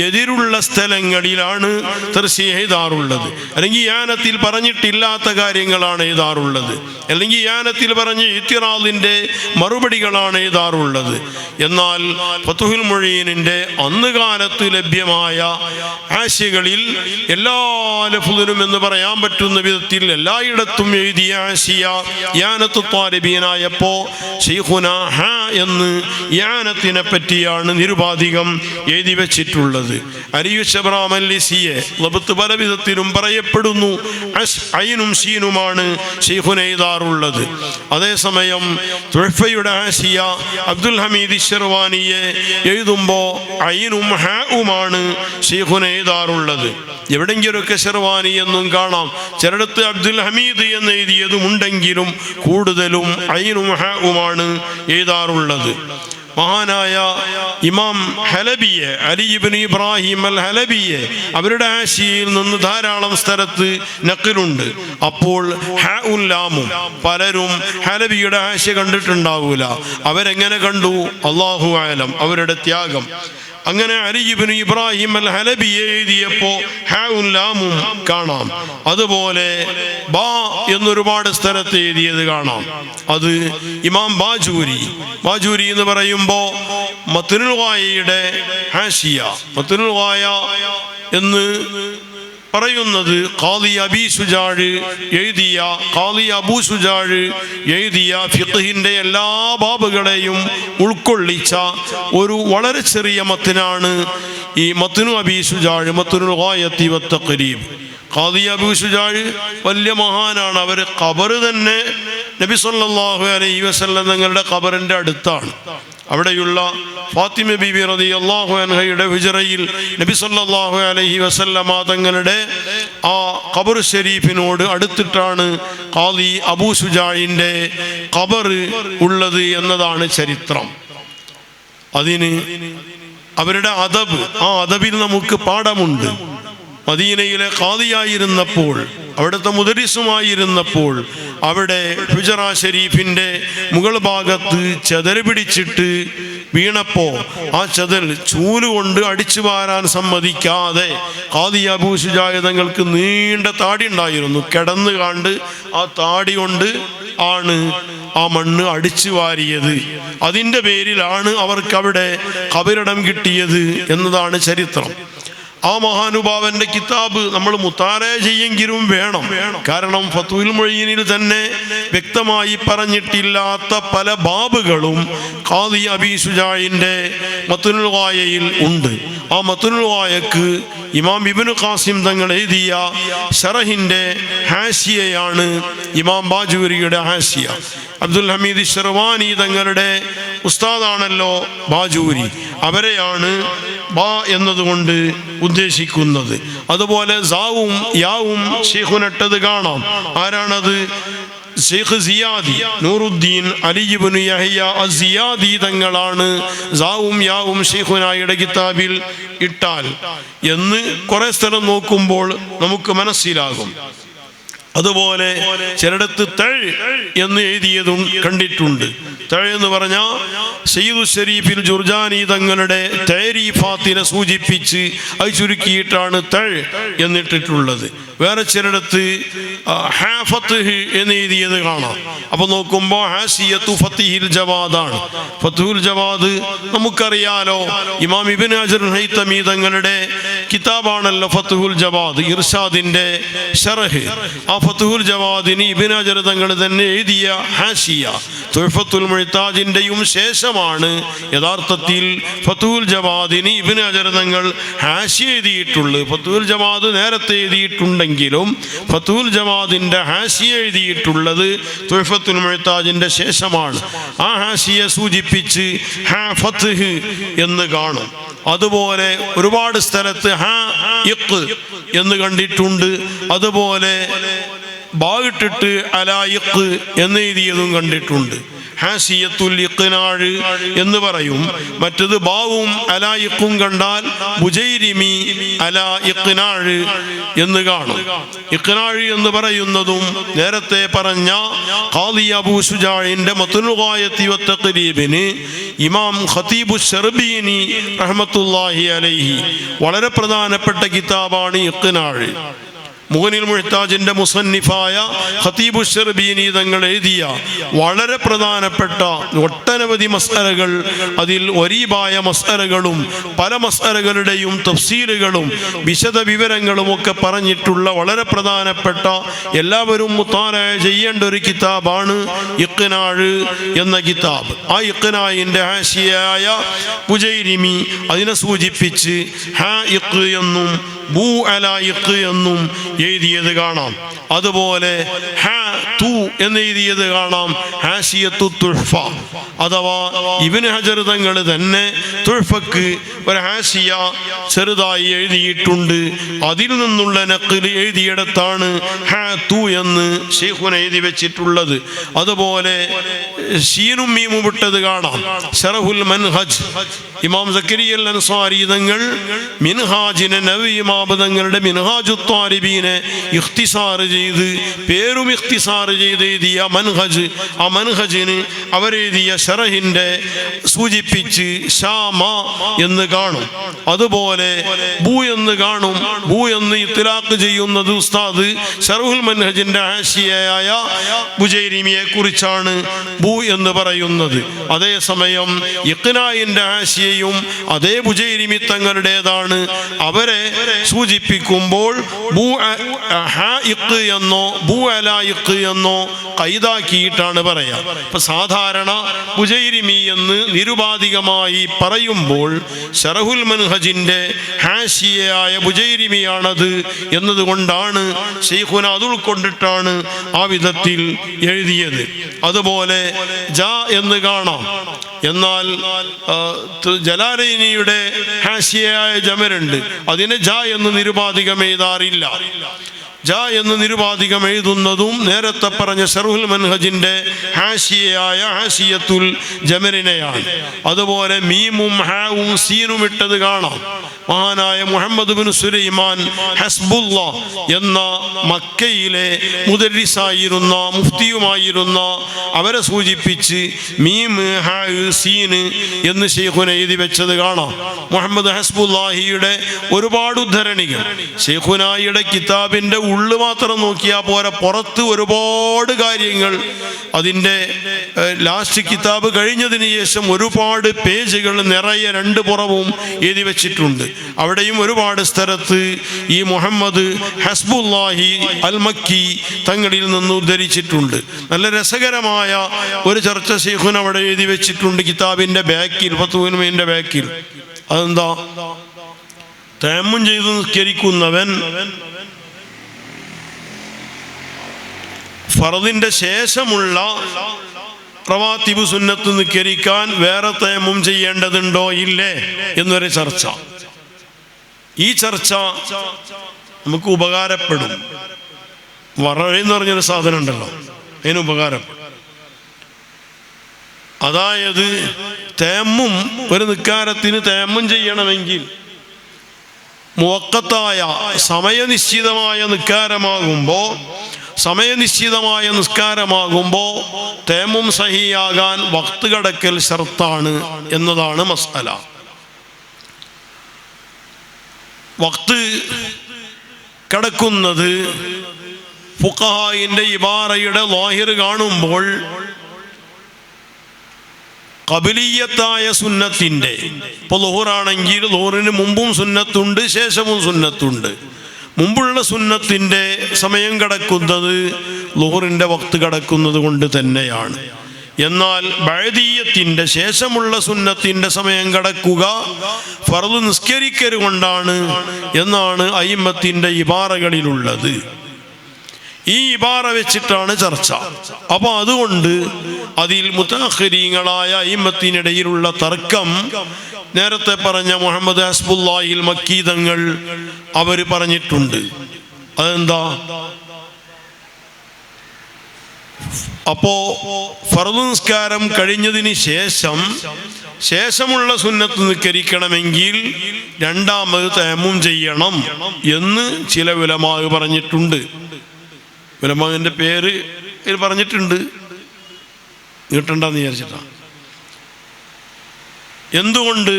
എതിരുള്ള സ്ഥലങ്ങളിലാണ് തർശീഹ് എഴുതാറുള്ളത്. അല്ലെങ്കിൽ ഇആനത്തിൽ പറഞ്ഞിട്ടില്ലാത്ത കാര്യങ്ങളാണ് എഴുതാറുള്ളത്. അല്ലെങ്കിൽ ഇആനത്തിൽ പറഞ്ഞ ഇത്തിറാദിൻ്റെ മറുപടികളാണ് എഴുതാറുള്ളത്. എന്നാൽ ഫതുഹുൽ മുഈനിൻ്റെ അന്ന് കാലത്ത് ലഭ്യമായ ആശയകളിൽ എല്ലാ ലഫ്ദിനും എന്ന് പറയാൻ പറ്റുന്ന വിധത്തിൽ എല്ലായിടത്തും എഴുതിയ ആശയ ഇആനത്തു ത്വാലിബീനായപ്പോ ശൈഖുന ഹ എന്ന് ഇആനത്തിനെ പറ്റിയാണ് നിരുപാധികം എഴുതി വെച്ചിട്ടുള്ളത്. അലിയു ശബ്രാമല്ലിസിയെ ലബ്ത്ത് പല വിധത്തിലും പറയപ്പെടുന്നു. ഐനും ഷീനുമാണ് ശൈഖുന എഴുതാറുള്ളത്. അതേസമയം തുഹ്ഫയുടെ ആശിയ അബ്ദുൽ ഹമീദ് ശർവാനിയെ എഴുതുമ്പോൾ ഐനും ഹാഉമാണ് ശൈഖുന എഴുതാറുള്ളത്. എവിടെങ്കിലൊക്കെ ശർവാനി എന്നും കാണാം. ചിലടത്ത് അബ്ദുൽ ഹമീദ് എന്ന് എഴുതിയതും ഉണ്ടെങ്കിലും കൂടുതലും ഐനും ഹാഉമാണ് എഴുതാറുള്ളത്. മഹാനായ ഇമാം ഹലബിയെ, അലി ഇബ്നു ഇബ്രാഹിം അൽ ഹലബിയെ, അവരുടെ ആശിയിൽ നിന്ന് ധാരാളം സ്ഥലത്ത് നഖലുണ്ട്. അപ്പോൾ ഹാഉം ലാമും പലരും ഹലബിയുടെ ആശയ കണ്ടിട്ടുണ്ടാവൂല. അവരെങ്ങനെ കണ്ടു? അല്ലാഹു അഅലം, അവരുടെ ത്യാഗം. അങ്ങനെ അലി ഇബ്നു ഇബ്രാഹിം അൽ ഹലബി എഴുതിയപ്പോൾ ഹാഉം ലാമും കാണാം. അതുപോലെ ബാ എന്നൊരുപാട് സ്ഥലത്ത് എഴുതിയത് കാണാം. അത് ഇമാം ബാജൂരി എന്ന് പറയുമ്പോൾ മത്നുൽ ഗായയുടെ ഹാഷിയ, മത്നുൽ ഗായ എന്ന് പറയുന്നത് ഖാദി അബൂ ശുജാഅ് എഴുതിയ ഫിഖ്ഹിന്റെ എല്ലാ ബാബുകളെയും ഉൾക്കൊള്ളിച്ച ഒരു വളരെ ചെറിയ മത്നാണ് ഈ മത്നു അബീ ശുജാഅ്, മത്നുൽ ഗായത്തി വത്തഖരീബ്. ഖാദി അബൂ ശുജാഅ് വലിയ മഹാനാണ്. അവർ ഖബർ തന്നെ നബി സല്ലല്ലാഹു അലൈഹി വസല്ലം തങ്ങളുടെ ഖബറിന്റെ അടുത്താണ്. അവിടെയുള്ള ഫാത്തിമ ബീബി റളിയല്ലാഹു അൻഹയുടെ ഹുജറയിൽ നബി സല്ലല്ലാഹു അലൈഹി വസല്ലമ തങ്ങളുടെ ആ ഖബർ ഷരീഫിനോട് അടുത്തിട്ടാണ് ഖാദി അബൂ ശുജാഇന്റെ ഖബർ ഉള്ളത് എന്നതാണ് ചരിത്രം. അതിന് അവരുടെ അദബ്, ആ അദബിൽ നമുക്ക് പാഠമുണ്ട്. മദീനയിലെ ഖാദിയായിരുന്നപ്പോൾ, അവിടുത്തെ മുദരിസുമായിരുന്നപ്പോൾ, അവിടെ ഹുജറ ഷരീഫിൻ്റെ മുകൾ ഭാഗത്ത് ചെതൽ പിടിച്ചിട്ട് വീണപ്പോൾ ആ ചെതൽ ചൂലുകൊണ്ട് അടിച്ചു വാരാൻ സമ്മതിക്കാതെ ഖാദി അബൂ ശുജാഅ് തങ്ങൾക്ക് നീണ്ട താടി ഉണ്ടായിരുന്നു. കിടന്നു കണ്ട് ആ താടി കൊണ്ട് ആണ് ആ മണ്ണ് അടിച്ചു വാരിയത്. അതിൻ്റെ പേരിലാണ് അവർക്കവിടെ ഖബറിടം കിട്ടിയത് എന്നതാണ് ചരിത്രം. ആ മഹാനുഭാവന്റെ കിതാബ് നമ്മൾ മുത്താല ചെയ്യെങ്കിലും വേണം. കാരണം ഫതുഹുൽ മുഈനിൽ തന്നെ വ്യക്തമായി പറഞ്ഞിട്ടില്ലാത്ത പല ബാബുകളും ഖാദി അബീ ശുജാഇന്റെ മത്നുൽ ഗായയിൽ ഉണ്ട്. ആ മത്നുൽ ഗായക്ക് ഇമാം ഇബ്നു ഖാസിം തങ്ങൾ എഴുതിയ ശറഹിന്റെ ഹാഷിയയാണ് ഇമാം ബാജൂരിയുടെ ഹാഷിയ. അബ്ദുൽ ഹമീദ് ശർവാനി തങ്ങളുടെ ഉസ്താദാണല്ലോ ബാജൂരി, അവരെയാണ് ബാ എന്നതുകൊണ്ട് ഉദ്ദേശിക്കുന്നത്. അതുപോലെ സാവും യാവും ശൈഖുനട്ടത് കാണാം. ആരാണത്? ശൈഖ് സിയാദി നൂറുദ്ദീൻ അലി ഇബ്നു യഹ്യ അസിയാദി തങ്ങളാണ് സാവും യാവും ശൈഖുനായുടെ കിതാബിൽ ഇട്ടാൽ എന്ന് കുറെ സ്ഥലം നോക്കുമ്പോൾ നമുക്ക് മനസ്സിലാകും. അതുപോലെ ചിലടത്ത് തഴ് എന്ന് എഴുതിയതും കണ്ടിട്ടുണ്ട്. തഴ് എന്ന് പറഞ്ഞാൽ സയ്യിദു ഷരീഫിൽ ജുർജാനി തങ്ങളുടെ തരീഫാത്തിനെ സൂചിപ്പിച്ച് അത് ചുരുക്കിയിട്ടാണ് തഴ് എന്നിട്ടിട്ടുള്ളത്. വേറെ ചിലടത്ത് ഹാഫത്ത്ഹ് എന്ന് എഴുതിയത് കാണാം. അപ്പോൾ നോക്കുമ്പോൾ ഹാസിയത്തു ഫത്തിഹിൽ ജവാദാണ്. ഫത്തുഹുൽ ജവാദ് നമുക്കറിയാലോ, ഇമാം ഇബ്നു ഹജർ ഹൈതമി തങ്ങളുടെ കിതാബാണല്ലോ ഫത്തുഹുൽ ജവാദ്, ഇർഷാദിന്റെ ശറഹ്. ആ ഫത്തുഹുൽ ജവാദിന് ഇബ്നു ഹജർ തങ്ങൾ തന്നെ എഴുതിയ ഹാഷിയ തുഹ്ഫത്തുൽ മുഹ്താജിന്റെയും ശേഷമാണ് യഥാർത്ഥത്തിൽ ഫത്തുഹുൽ ജവാദിന് ഇബ്നു ഹജർ തങ്ങൾ ഹാഷിയ എഴുതിയിട്ടുള്ളത്. ഫത്തുഹുൽ ജവാദ് നേരത്തെ എഴുതിയിട്ടുണ്ടെങ്കിലും ഫത്തുഹുൽ ജവാദിന്റെ ഹാഷിയ എഴുതിയിട്ടുള്ളത് തുഹ്ഫത്തുൽ മുഹ്താജിന്റെ ശേഷമാണ്. ആ ഹാഷിയെ സൂചിപ്പിച്ച് ഹാ ഫത്ത്ഹ് എന്ന് കാണും. അതുപോലെ ഒരുപാട് സ്ഥലത്ത് ഹാ ഇഖ് എന്ന് കണ്ടിട്ടുണ്ട്. അതുപോലെ ബായിട്ടിട്ട് അലായിഖ് എന്ന് എഴുതിയതും കണ്ടിട്ടുണ്ട്. ഹാസിയത്തുൽ ഇഖ്നാഴ് എന്ന് പറയും. മറ്റത് ബാവും അലായിഖും കണ്ടാൽ ബുജൈരിമി അലാ ഇഖ്നാഴ് എന്ന് കാണും. ഇഖ്നാഴ് എന്ന് പറയുന്നതും നേരത്തെ പറഞ്ഞ ഖാദി അബൂ ശുജാഇന്റെ മത്നുൽ ഗായത്തി വത്തഖ്രീബിന് ഇമാം ഖതീബു ശർബീനി റഹ്മത്തുള്ളാഹി അലൈഹി വളരെ പ്രധാനപ്പെട്ട കിതാബാണ് ഇഖ്നാഴ്. മുഗ്നിൽ മുഹ്താജിന്റെ മുസന്നിഫായ ഖതീബു ശർബീനി തങ്ങൾ എഴുതിയ വളരെ പ്രധാനപ്പെട്ട ഒട്ടനവധി മസ്അലകൾ, അതിൽ ഒരീബായ മസ്അലകളും പല മസ്അലകളുടെയും തഫ്സീലുകളും വിശദ വിവരങ്ങളും ഒക്കെ പറഞ്ഞിട്ടുള്ള വളരെ പ്രധാനപ്പെട്ട എല്ലാവരും മുത്താലഅ ചെയ്യേണ്ട ഒരു കിതാബാണ് ഇഖ്നാഴ് എന്ന കിതാബ്. ആ ഇഖ്നാഇന്റെ ഹാശിയയായ ബുജൈരിമി അതിനെ സൂചിപ്പിച്ച് ഹാഇഖ് എന്നും ബൂ അലായിഖ് എന്നും എഴുതിയത് കാണാം. അതുപോലെ ഹാ തു എന്ന് എഴുതിയത് കാണാം, ഹാശിയത്തു തുഹ്ഫ. അഥവാ ഇബ്നു ഹജർ തങ്ങൾ തന്നെ തുഹ്ഫക്ക് ഒരു ഹാശിയ ചെറുതായി എഴുതിയിട്ടുണ്ട്. അതിൽ നിന്നുള്ള നഖ്ല് എഴുതിയിടത്താണ് ഹാ തു എന്ന് ശൈഖുന എഴുതി വെച്ചിട്ടുള്ളത്. അതുപോലെ ഷീനും മീമും വിട്ടത് കാണാം. ശറഹുൽ മൻഹജ് ഇമാം സക്കരിയ അൽ അൻസാരി തങ്ങൾ മിൻഹാജിനെ നബി ഇമാം തങ്ങളുടെ മിൻഹാജുത് ത്വാലിബീനെ ഇഖ്തിസാർ ചെയ്ത് പേരും ഇഖ്തിസാർ ചെയ്ത് എഴുതിയ മൻഹജ്, ആ മൻഹജിന് അവരെഴുതിയ ഷറഹിന്റെ സൂചിപ്പിച്ച് ഷാമ എന്ന് കാണും. അതുപോലെ ബൂ എന്ന് കാണും. ബൂ എന്ന് ഇത്ലാഖ് ചെയ്യുന്നത് ഉസ്താദ് ഷറഹുൽ മൻഹജിന്റെ ഹാശിയയായ ബുജൈരിമിയെ കുറിച്ചാണ് ബൂ എന്ന് പറയുന്നത്. അതേസമയം ഇഖ്നാഇന്റെ ഹാശിയയും അതേ ബുജൈരിമി തങ്ങളുടേതാണ്. അവരെ സൂചിപ്പിക്കുമ്പോൾ ബൂ ഹാഇഖ് എന്നോ ബൂ അലായിഖ് എന്നോ കൈതാക്കിയിട്ടാണ് പറയാ. ഇപ്പൊ സാധാരണ ബുജൈരിമി എന്ന് നിരുപാധികമായി പറയുമ്പോൾ ശറഹുൽ മൻഹജിന്റെ ഹാശിയയായ ബുജൈരിമിയാണത് എന്നതുകൊണ്ടാണ് ശൈഖുന അത് ഉൾക്കൊണ്ടിട്ടാണ് ആ വിധത്തിൽ എഴുതിയത്. അതുപോലെ ജാ എന്ന് കാണാം. എന്നാൽ ജലാലൈനിയുടെ ഹാശിയയായ ജമരുണ്ട്, അതിനെ ജാ എന്ന് നിരുപാധികം എഴുതാറില്ല. ജാ എന്ന് നിരുപാധികം എഴുതുന്നതും നേരത്തെ പറഞ്ഞ ശർഹുൽ മൻഹജിന്റെ ഹാശിയയായ ഹാശിയത്തുൽ ജമരിനെയാണ്. അതുപോലെ മീമും ഹാവും സീനും ഇട്ടത് കാണാം. മഹാനായ മുഹമ്മദ് ബിൻ സുലൈമാൻ ഹസ്ബുല്ല എന്ന മക്കയിലെ മുദരിസായിരുന്ന മുഫ്തിയുമായിരുന്ന അവരെ സൂചിപ്പിച്ച് മീം ഹാ സീന് എന്ന് ശൈഖുന എഴുതി വെച്ചത് കാണാം. മുഹമ്മദ് ഹസ്ബുല്ലാഹിയുടെ ഒരുപാട് ഉദ്ധരണികൾ. ശൈഖുനായുടെ കിതാബിന്റെ ഉള്ളു മാത്രം നോക്കിയാൽ പോരാ, പുറത്ത് ഒരുപാട് കാര്യങ്ങൾ. അതിൻ്റെ ലാസ്റ്റ് കിതാബ് കഴിഞ്ഞതിന് ശേഷം ഒരുപാട് പേജുകൾ നിറയെ രണ്ട് പുറവും എഴുതി വെച്ചിട്ടുണ്ട്. അവിടെയും ഒരുപാട് സ്ഥലത്ത് ഈ മുഹമ്മദ് ഹസ്ബുല്ലാഹി അൽ മക്കി തങ്ങളിൽ നിന്ന് ഉദ്ധരിച്ചിട്ടുണ്ട്. നല്ല രസകരമായ ഒരു ചർച്ച ശൈഖുന അവിടെ എഴുതി വെച്ചിട്ടുണ്ട് കിതാബിന്റെ ബാക്കിൽ, ഫത്ഹുൽ മുഈനിന്റെ ബാക്കിൽ. അതെന്താ? തയമ്മും ചെയ്ത് നിസ്കരിക്കുന്നവൻ ഫർദിന്റെ ശേഷമുള്ള റവാത്തിബ് സുന്നത്ത് നിസ്കരിക്കാൻ വേറെ തയമ്മും ചെയ്യേണ്ടതുണ്ടോ ഇല്ലേ എന്നൊരു ചർച്ച. ഈ ചർച്ച നമുക്ക് ഉപകാരപ്പെടും. വറഴെന്ന് പറഞ്ഞൊരു സാധനം ഉണ്ടല്ലോ, അതിന് ഉപകാരപ്പെടും. അതായത് തയമ്മും ഒരു നിസ്കാരത്തിന് തയമ്മും ചെയ്യണമെങ്കിൽ മുവക്കത്തായ സമയനിശ്ചിതമായ നിസ്കാരമാകുമ്പോൾ തയമ്മും സഹിയാകാൻ വഖ്ത് കടക്കൽ ശർത്താണ് എന്നതാണ് മസ്അല. വഖ്ത് കടക്കുന്നത് ഫുഖഹായിന്റെ ഇബാറയുടെ ലാഹിർ കാണുമ്പോൾ ഖബലിയത്തായ സുന്നത്തിൻ്റെ, ഇപ്പോൾ ളുഹുറാണെങ്കിൽ ളുഹുറിന് മുമ്പും സുന്നത്തുണ്ട് ശേഷവും സുന്നത്തുണ്ട്. മുമ്പുള്ള സുന്നത്തിൻ്റെ സമയം കടക്കുന്നത് ളുഹുറിൻ്റെ വഖ്ത് കടക്കുന്നത് കൊണ്ട് തന്നെയാണ്. എന്നാൽ ബഅദിയ്യത്തിൻ്റെ ശേഷമുള്ള സുന്നത്തിൻ്റെ സമയം കടക്കുക ഫർദ് നിസ്കരിക്കൽ കൊണ്ടാണ് എന്നാണ് അയിമ്മത്തിൻ്റെ ഇബാറകളിലുള്ളത്. ഈ ഇബാറ വെച്ചിട്ടാണ് ചർച്ച. അപ്പോൾ അതുകൊണ്ട് അതിൽ മുതഅഖിരീങ്ങളായ അയിമ്മത്തിനിടയിലുള്ള തർക്കം നേരത്തെ പറഞ്ഞ മുഹമ്മദ് ഹസ്ബുല്ലാഹിൽ മക്കി തങ്ങൾ അവർ പറഞ്ഞിട്ടുണ്ട്. അതെന്താ? അപ്പോ ഫർദ് നിസ്കാരം കഴിഞ്ഞതിന് ശേഷമുള്ള സുന്നത്ത് നിസ്കരിക്കണമെങ്കിൽ രണ്ടാമത് തയമ്മും ചെയ്യണം എന്ന് ചില ഉലമാവ് പറഞ്ഞിട്ടുണ്ട്. ഉലമാവിൻ്റെ പേര് ഇതിൽ പറഞ്ഞിട്ടുണ്ട്, നീട്ടണ്ടെന്ന് വിചാരിച്ചിട്ടാണ്. എന്തുകൊണ്ട്?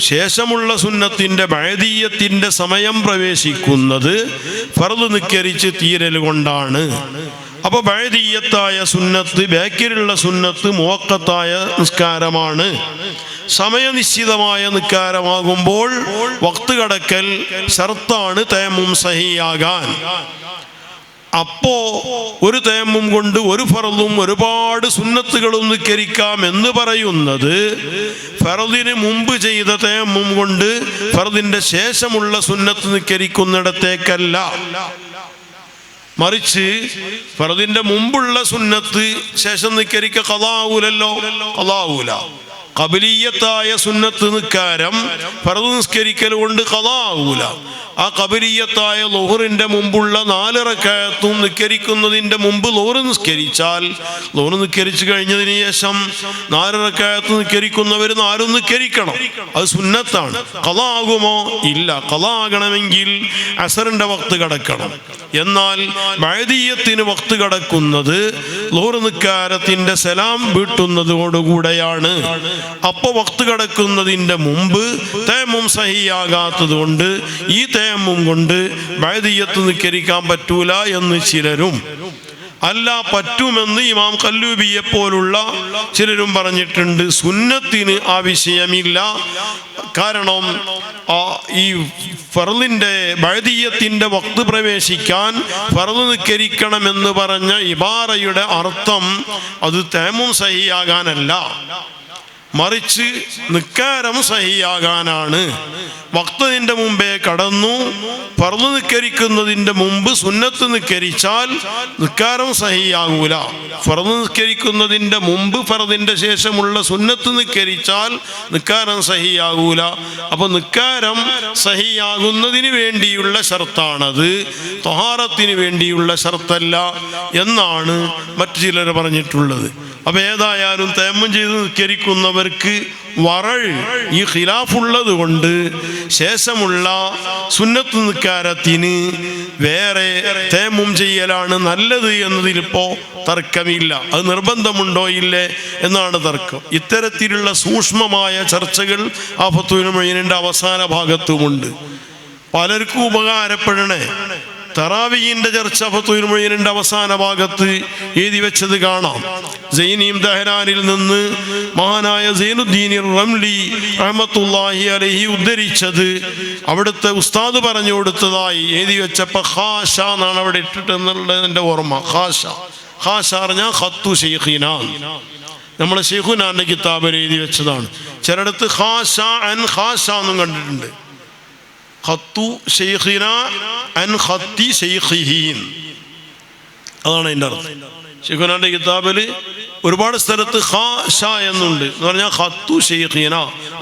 ശേഷമുള്ള സുന്നത്തിൻ്റെ ബഅദിയ്യത്തിൻ്റെ സമയം പ്രവേശിക്കുന്നത് ഫർദ് നിസ്കരിച്ച് തീരൽ കൊണ്ടാണ്. അപ്പോൾ ബഅദിയ്യത്തായ സുന്നത്ത്, ബാക്കിലുള്ള സുന്നത്ത് മുവഖ്ഖത്തായ നിസ്കാരമാണ്. സമയനിശ്ചിതമായ നിസ്കാരമാകുമ്പോൾ വഖ്ത് കടക്കൽ ശർത്താണ് തയമ്മും സഹിയാകാൻ. അപ്പോ ഒരു തയമ്മും കൊണ്ട് ഒരു ഫർദും ഒരുപാട് സുന്നത്തുകളും നിസ്കരിക്കാം എന്ന് പറയുന്നത് ഫർദിന് മുമ്പ് ചെയ്ത തയമ്മും കൊണ്ട് ഫർദിന്റെ ശേഷമുള്ള സുന്നത്ത് നിസ്കരിക്കുന്നിടത്തേക്കല്ല. മറിച്ച് ഫർദിന്റെ മുമ്പുള്ള സുന്നത്ത് ശേഷം നിസ്കരിക്ക ഖളാഊലല്ലോ, ഖളാഊല. ഖബലിയ്യത്തായ സുന്നത്ത് നിസ്കാരം ഫർദ് നിസ്കരിക്കൽ കൊണ്ട് ഖളാഊല. ആ ഖബലിയ്യത്തായ ളുഹറിന്റെ മുമ്പുള്ള 4 റക്അത്തും നിസ്കരിക്കുന്നതിന്റെ മുമ്പ് ളുഹർ നിസ്കരിച്ചാൽ, ളുഹർ നിസ്കരിച്ചു കഴിഞ്ഞതിന് ശേഷം 4 റക്അത്ത് നിസ്കരിക്കുന്നവർ 4 നിസ്കരിക്കണം. അത് സുന്നത്താണ്. ഖളാ ആകുമോ? ഇല്ല. ഖളാ ആകണമെങ്കിൽ അസറിന്റെ വഖ്ത് കടക്കണം. എന്നാൽ ബഅദിയ്യത്തിന് വഖ്ത് കടക്കുന്നത് ളുഹർ നിസ്കാരത്തിന്റെ സലാം വീട്ടുന്നതോടുകൂടെയാണ്. അപ്പോൾ വഖ്ത് കടക്കുന്നതിന്റെ മുമ്പ് തയമ്മും സഹിയാകാത്തത് കൊണ്ട് ഈ തയമ്മും കൊണ്ട് ബഅദിയ്യത്ത് നിസ്കരിക്കാൻ പറ്റൂല എന്ന് ചിലരും, അല്ല പറ്റുമെന്ന് ഇമാം ഖല്ലൂബിയെ പോലുള്ള ചിലരും പറഞ്ഞിട്ടുണ്ട്. സുന്നത്തിന് ആ വിഷയമില്ല. കാരണം ഈ ഫർദിന്റെ ബഅദിയ്യത്തിന്റെ വഖ്ത് പ്രവേശിക്കാൻ ഫർദ് നിസ്കരിക്കണമെന്ന് പറഞ്ഞ ഇബാറയുടെ അർത്ഥം അത് തയമ്മും സഹിയാകാനല്ല, മറിച്ച് നിസ്കാരം സഹിയാകാനാണ്. വഖ്തിന്റെ മുമ്പേ കടന്നു ഫർദ് നിസ്കരിക്കുന്നതിന്റെ മുമ്പ് സുന്നത്ത് നിസ്കരിച്ചാൽ നിസ്കാരം സഹിയാകൂല. ഫർദ് നിസ്കരിക്കുന്നതിന്റെ മുമ്പ് ഫർദിന്റെ ശേഷമുള്ള സുന്നത്ത് നിസ്കരിച്ചാൽ നിസ്കാരം സഹിയാകൂല. അപ്പോൾ നിസ്കാരം സഹിയാകുന്നതിന് വേണ്ടിയുള്ള ഷർത്താണത്, ത്വഹാറത്തിന് വേണ്ടിയുള്ള ഷർത്തല്ല എന്നാണ് മറ്റു ചിലർ പറഞ്ഞിട്ടുള്ളത്. അപ്പോൾ ഏതായാലും തയമ്മും ചെയ്ത് നിസ്കരിക്കുന്നവർക്ക് ഈ ഖിലാഫുള്ളത് കൊണ്ട് ശേഷമുള്ള സുന്നത്ത് നിസ്കാരത്തിന് വേറെ തയമ്മും ചെയ്യലാണ് നല്ലത് എന്നതിലിപ്പോൾ തർക്കമില്ല. അത് നിർബന്ധമുണ്ടോ ഇല്ലേ എന്നാണ് തർക്കം. ഇത്തരത്തിലുള്ള സൂക്ഷ്മമായ ചർച്ചകൾ ആ ഫത്വൽ മുഈനിന്റെ അവസാന ഭാഗത്തുമുണ്ട്. പലർക്കും ഉപകാരപ്പെടണേ. തറാവീഹിന്റെ ചർച്ച ഫത്വൽ മുഈനിന്റെ അവസാന ഭാഗത്ത് എഴുതി വെച്ചത് കാണാം. സൈനീം ദഹ്റാനിൽ നിന്ന് മഹാനായ സൈനുദ്ദീൻ റംലി റഹ്മത്തുള്ളാഹി അലൈഹി ഉദ്ധരിച്ചത് അവിടുത്തെ ഉസ്താദ് പറഞ്ഞു കൊടുത്തതായി എഴുതി വെച്ചപ്പോൾ ഖാശ എന്നാണ് അവിടെ ഇട്ടിട്ടെന്നുള്ളതിൻ്റെ ഓർമ്മ. ഖാശ പറഞ്ഞാൽ ഖത്തു ശൈഖിന, നമ്മളെ ശൈഖുനാന്റെ കിതാബിൽ എഴുതി വെച്ചതാണ്. ചിലയിടത്ത് ഖാശ അൻ ഖാശ എന്നും കണ്ടിട്ടുണ്ട്. ഖത്തു ശൈഖിന അൻ ഖത്തി ശൈഖിഹീൻ, അതാണ് അതിൻ്റെ അർത്ഥം. ശൈഖുനാന്റെ കിതാബിൽ ഒരുപാട് സ്ഥലത്ത് ഖാശ എന്നുണ്ട് എന്ന് പറഞ്ഞാൽ ഖത്തു ശൈഖിന,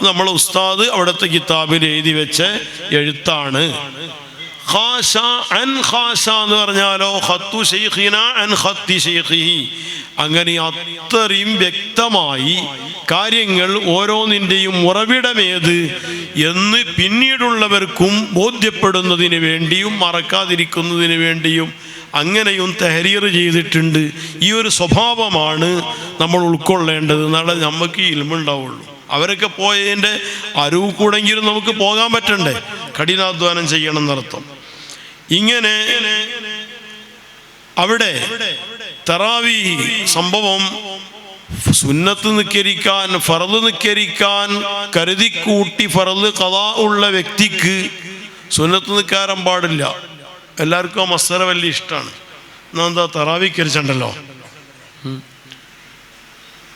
നമ്മളെ ഉസ്താദ് അവിടുത്തെ കിതാബിൽ എഴുതി വെച്ച എഴുത്താണ്. ഖാശ അൻ ഖാശ എന്ന് പറഞ്ഞാലോ ഖത്തു ശൈഖിന അൻ ഖത്തി ശൈഖിഹി. അങ്ങനെ അത്രയും വ്യക്തമായി കാര്യങ്ങൾ ഓരോന്നിൻ്റെയും ഉറവിടമേത് എന്ന് പിന്നീടുള്ളവർക്കും ബോധ്യപ്പെടുന്നതിന് വേണ്ടിയും മറക്കാതിരിക്കുന്നതിന് വേണ്ടിയും അങ്ങനെയും തഹരീർ ചെയ്തിട്ടുണ്ട്. ഈ ഒരു സ്വഭാവമാണ് നമ്മൾ ഉൾക്കൊള്ളേണ്ടത്. നാളെ നമുക്ക് ഇൽമുണ്ടാവുള്ളൂ. അവരൊക്കെ പോയതിൻ്റെ അറിവ് കൂടെങ്കിലും നമുക്ക് പോകാൻ പറ്റണ്ടേ? കഠിനാധ്വാനം ചെയ്യണം എന്നർത്ഥം. ഇങ്ങനെ അവിടെ തറാവീഹ് സംഭവം സുന്നത്ത് നിസ്കരിക്കാൻ ഫർദ് നിസ്കരിക്കാൻ കരുതിക്കൂട്ടി ഫർദ് ഖളാ ഉള്ള വ്യക്തിക്ക് സുന്നത്ത് നിസ്കാരം പാടില്ല. എല്ലാവർക്കും ആ മസ്സല വലിയ ഇഷ്ടമാണ്. എന്നാ എന്താ തറാവീഹ് കരിച്ചുണ്ടല്ലോ,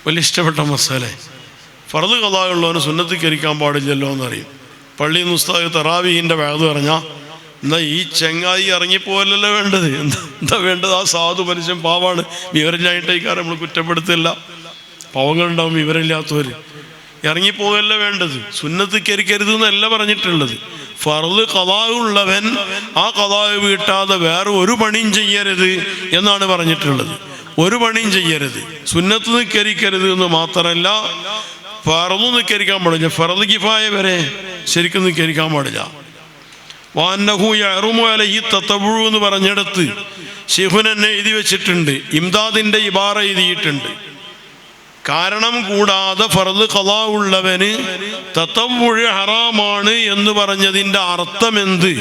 വലിയ ഇഷ്ടപ്പെട്ട മസ്സല. ഫർദ് ഖളാ ഉള്ളവന് സുന്നത്ത് കരിക്കാൻ പാടില്ലല്ലോ എന്നറിയും. പള്ളിയിൽ നിന്ന് ഉസ്താദ് തറാവീഹിൻ്റെ വഅദ് പറഞ്ഞാൽ എന്നാ ഈ ചെങ്ങായി ഇറങ്ങിപ്പോലല്ലോ വേണ്ടത്. എന്താ വേണ്ടത്? ആ സാധു മനുഷ്യൻ പാവാണ്, വിവരമില്ലായിട്ട് ഈ കാര്യം നമ്മൾ കുറ്റപ്പെടുത്തില്ല. പാവങ്ങളുണ്ടാവും വിവരമില്ലാത്തവർ. ഇറങ്ങിപ്പോകല്ല വേണ്ടത്. സുന്നത്ത് കരിക്കരുത് എന്നല്ല പറഞ്ഞിട്ടുള്ളത്. ഫർദ് ഖളാ ഉള്ളവൻ ആ ഖളാ വീട്ടാതെ വേറെ ഒരു പണിയും ചെയ്യരുത് എന്നാണ് പറഞ്ഞിട്ടുള്ളത്. ഒരു പണിയും ചെയ്യരുത്. സുന്നത്ത് നിസ്കരിക്കരുത് എന്ന് മാത്രമല്ല, ഫർള് നിസ്കരിക്കാൻ പാടില്ല. ഫർള് കിഫായ വരെ ശരിക്കും നിസ്കരിക്കാൻ പാടില്ല. വഅന്നഹു യഹ്റുമു അലൈഹി തതവ്വുഉ എന്ന് പറഞ്ഞെടുത്ത് ശൈഖുന എന്നെ എഴുതി വെച്ചിട്ടുണ്ട്. ഇംദാദിൻ്റെ ഇബാറ എഴുതിയിട്ടുണ്ട്. കാരണം കൂടാതെ ഫർള് ഖളാ ഉള്ളവന് തതവ്വുഉ ഹറാമാണ് എന്ന് പറഞ്ഞതിൻ്റെ അർത്ഥം എന്ത്?